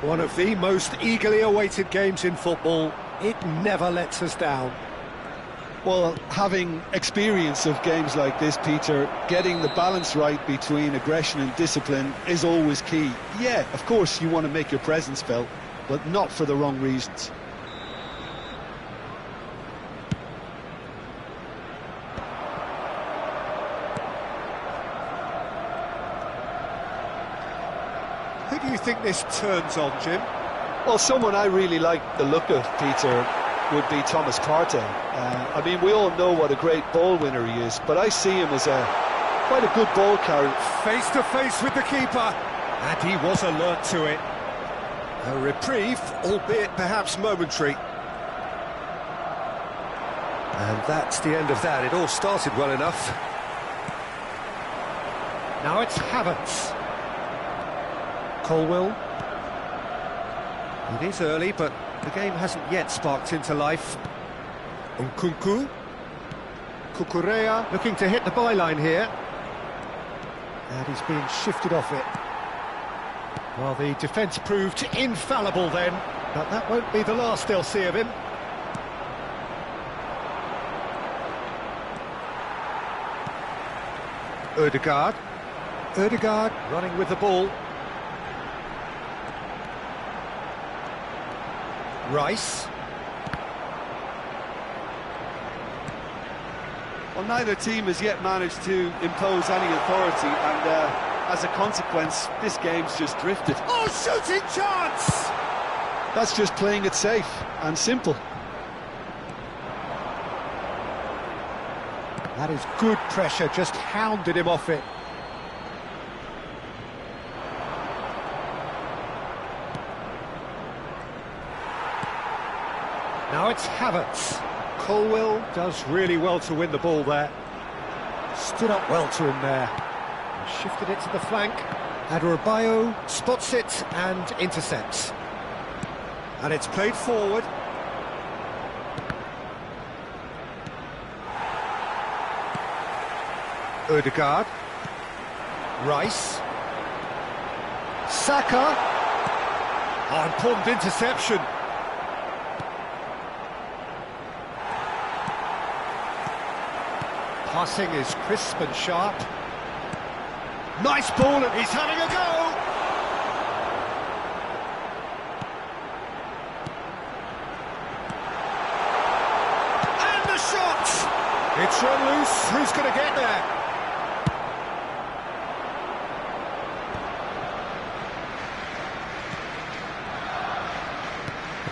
One of the most eagerly awaited games in football. It never lets us down. Well, having experience of games like this, Peter, getting the balance right between aggression and discipline is always key. Yeah, of course you want to make your presence felt, but not for the wrong reasons. Who do you think this turns on, Jim? Well, someone I really like the look of, Peter, would be Thomas Partey. I mean, we all know what a great ball winner he is, but I see him as quite a good ball carrier. Face to face with the keeper, and he was alert to it. A reprieve, albeit perhaps momentary. And that's the end of that. It all started well enough. Now it's Havertz. Colwell. It is early, but the game hasn't yet sparked into life. Nkunku. Cucurella looking to hit the byline here. And he's being shifted off it. Well, the defence proved infallible then, but that won't be the last they'll see of him. Ødegaard. Ødegaard running with the ball. Rice. Well, neither team has yet managed to impose any authority, and as a consequence, this game's just drifted. Oh, shooting chance! That's just playing it safe and simple. That is good pressure, just hounded him off it. Now it's Havertz. Colwell does really well to win the ball there. Stood up well to him there. And shifted it to the flank. Adebayo spots it and intercepts. And it's played forward. Ødegaard. Rice. Saka. Oh, important interception. Passing is crisp and sharp. Nice ball, and he's having a go! And the shot! It's run loose. Who's going to get there?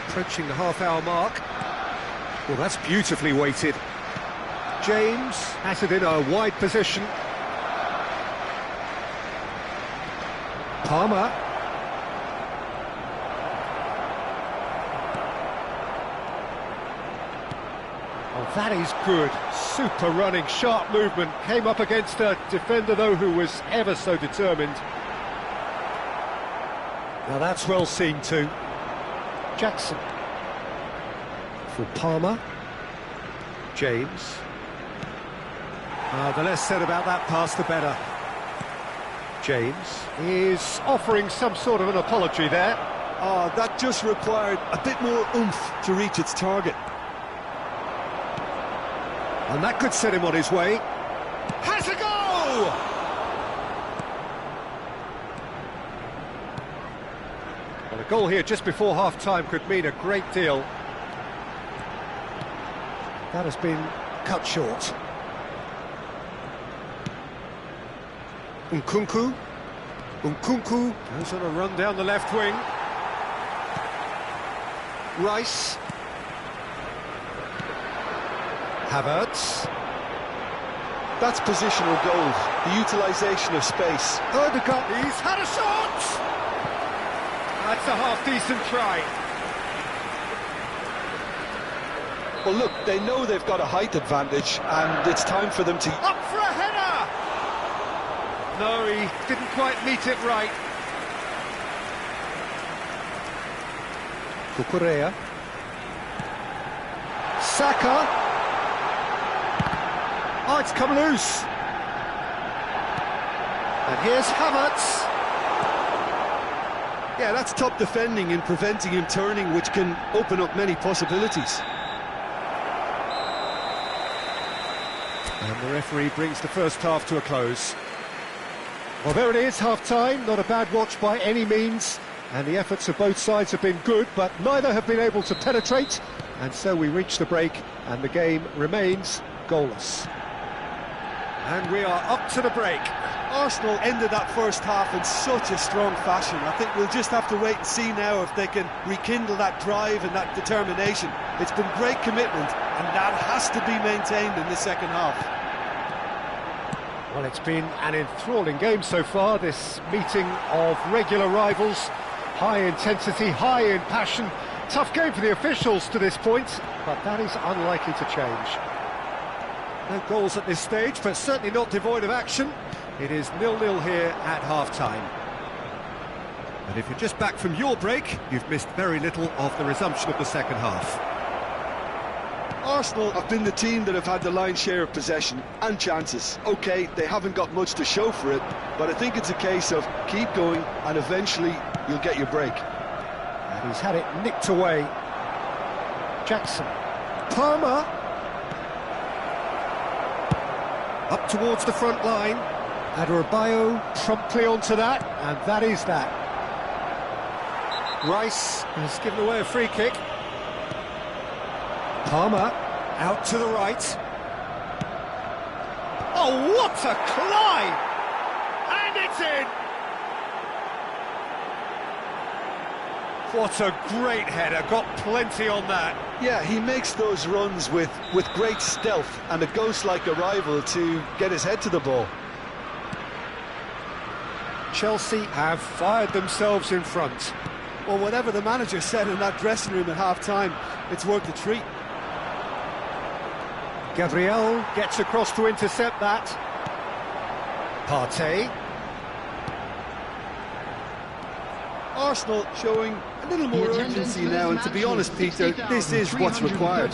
Approaching the half-hour mark. Well, that's beautifully weighted. James has it in a wide position. Palmer. Oh, that is good. Super running, sharp movement. Came up against a defender, though, who was ever so determined. Now that's well seen too. Jackson. For Palmer. James. The less said about that pass, the better. James is offering some sort of an apology there. That just required a bit more oomph to reach its target. And that could set him on his way. Has a go! Well, a goal here just before half-time could mean a great deal. That has been cut short. Nkunku. Nkunku goes on a run down the left wing. Rice. Havertz. That's positional gold, the utilisation of space. Ødegaard, he's had a shot! That's a half-decent try. Well, look, they know they've got a height advantage, and it's time for them to... Up for a header! No, he didn't quite meet it right. Cucurella. Saka. Oh, it's come loose. And here's Havertz. Yeah, that's top defending and preventing him turning, which can open up many possibilities. And the referee brings the first half to a close. Well, there it is, half-time. Not a bad watch by any means. And the efforts of both sides have been good, but neither have been able to penetrate. And so we reach the break, and the game remains goalless. And we are up to the break. Arsenal ended that first half in such a strong fashion. I think we'll just have to wait and see now if they can rekindle that drive and that determination. It's been great commitment, and that has to be maintained in the second half. Well, it's been an enthralling game so far, this meeting of regular rivals. High intensity, high in passion. Tough game for the officials to this point, but that is unlikely to change. No goals at this stage, but certainly not devoid of action. It is 0-0 here at half-time. And if you're just back from your break, you've missed very little of the resumption of the second half. Arsenal have been the team that have had the lion's share of possession and chances. OK, they haven't got much to show for it, but I think it's a case of keep going and eventually you'll get your break. And he's had it nicked away. Jackson. Palmer. Up towards the front line. Adebayo promptly onto that, and that is that. Rice has given away a free kick. Palmer out to the right. Oh, what a climb! And it's in! What a great header, got plenty on that. Yeah, he makes those runs with great stealth and a ghost-like arrival to get his head to the ball. Chelsea have fired themselves in front. Well, whatever the manager said in that dressing room at half-time, it's worth the treat. Gabriel gets across to intercept that. Partey. Arsenal showing a little more urgency now, and to be honest, Peter, this is what's required.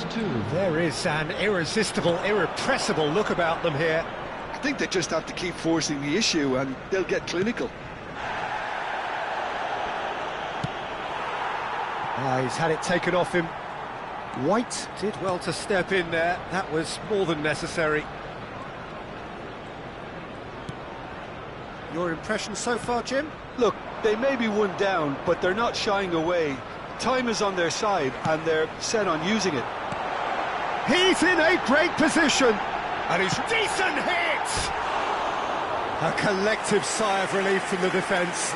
There is an irresistible, irrepressible look about them here. I think they just have to keep forcing the issue and they'll get clinical. He's had it taken off him. White did well to step in there. That was more than necessary. Your impression so far, Jim? Look, they may be one down, but they're not shying away. Time is on their side and they're set on using it. He's in a great position. And he's decent hit! A collective sigh of relief from the defence.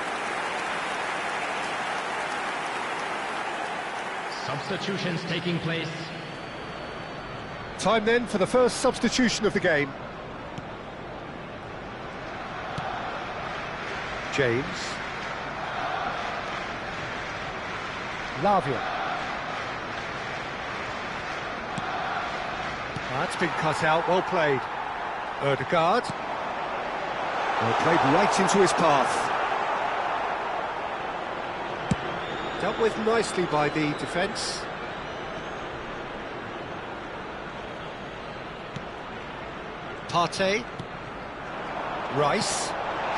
Substitutions taking place. Time then for the first substitution of the game. James. Lavia. That's been cut out, well played. Ødegaard. Well played right into his path. Dealt with nicely by the defence. Partey. Rice.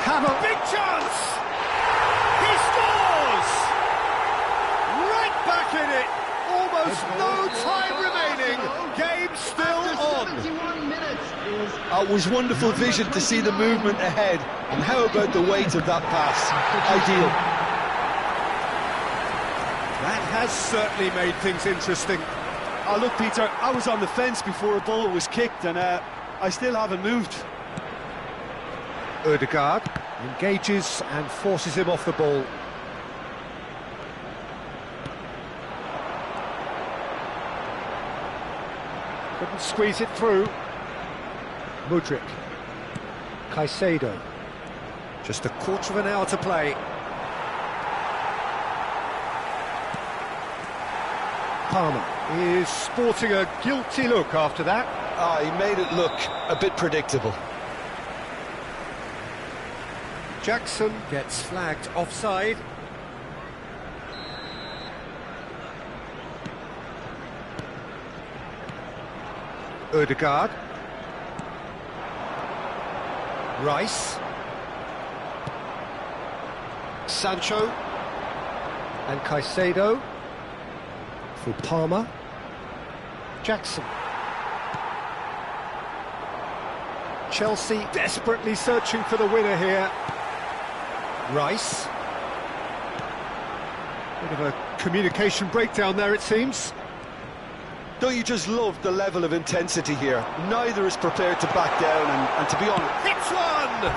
Hammer. Big chance! He scores! Right back in it! Almost no time remaining. Game still on. It was wonderful vision to see the movement ahead. And how about the weight of that pass? Ideal. That has certainly made things interesting. Oh, look, Peter, I was on the fence before a ball was kicked, and I still haven't moved. Ødegaard engages and forces him off the ball. Couldn't squeeze it through. Mudryk. Caicedo. Just a quarter of an hour to play. Palmer is sporting a guilty look after that. He made it look a bit predictable. Jackson gets flagged offside. Ødegaard. Rice. Sancho. And Caicedo. For Palmer. Jackson. Chelsea desperately searching for the winner here. Rice. Bit of a communication breakdown there, it seems. Don't you just love the level of intensity here? Neither is prepared to back down, and to be honest... Hits one!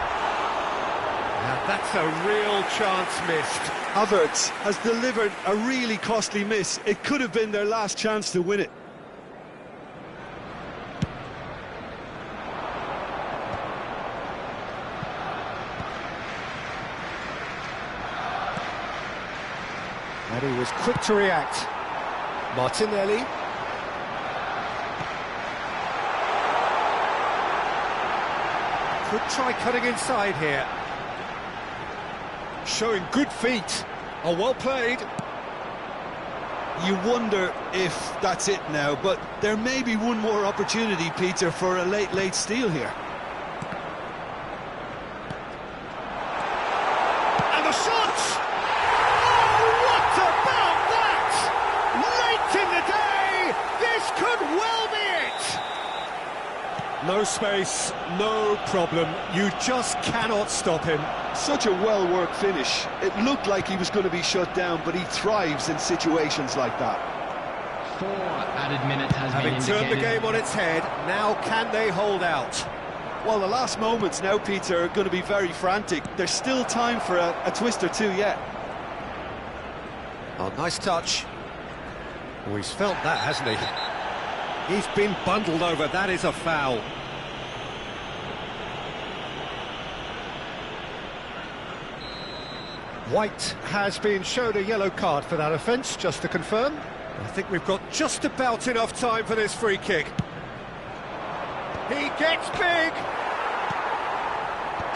Now that's a real chance missed. Havertz has delivered a really costly miss. It could have been their last chance to win it. And he was quick to react. Martinelli. Could try cutting inside here. Showing good feet. Oh, well played. You wonder if that's it now, but there may be one more opportunity, Peter, for a late steal here. And the shot! Oh, what about that? Late in the day, this could well be it! No space, no problem. You just cannot stop him. Such a well-worked finish. It looked like he was going to be shut down, but he thrives in situations like that. 4 added minutes has been Having indicated. turned the game on its head, now can they hold out? Well, the last moments now, Peter, are going to be very frantic. There's still time for a twist or two yet. Oh, nice touch. Oh, he's felt that, hasn't he? He's been bundled over. That is a foul. White has been shown a yellow card for that offence, just to confirm. I think we've got just about enough time for this free kick. He gets big!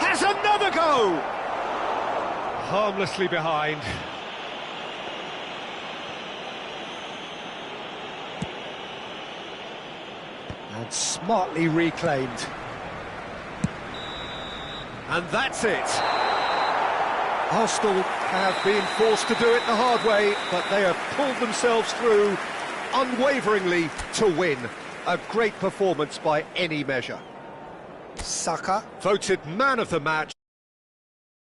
Has another go! Harmlessly behind. And smartly reclaimed. And that's it. Arsenal have been forced to do it the hard way, but they have pulled themselves through unwaveringly to win. A great performance by any measure. Saka voted man of the match.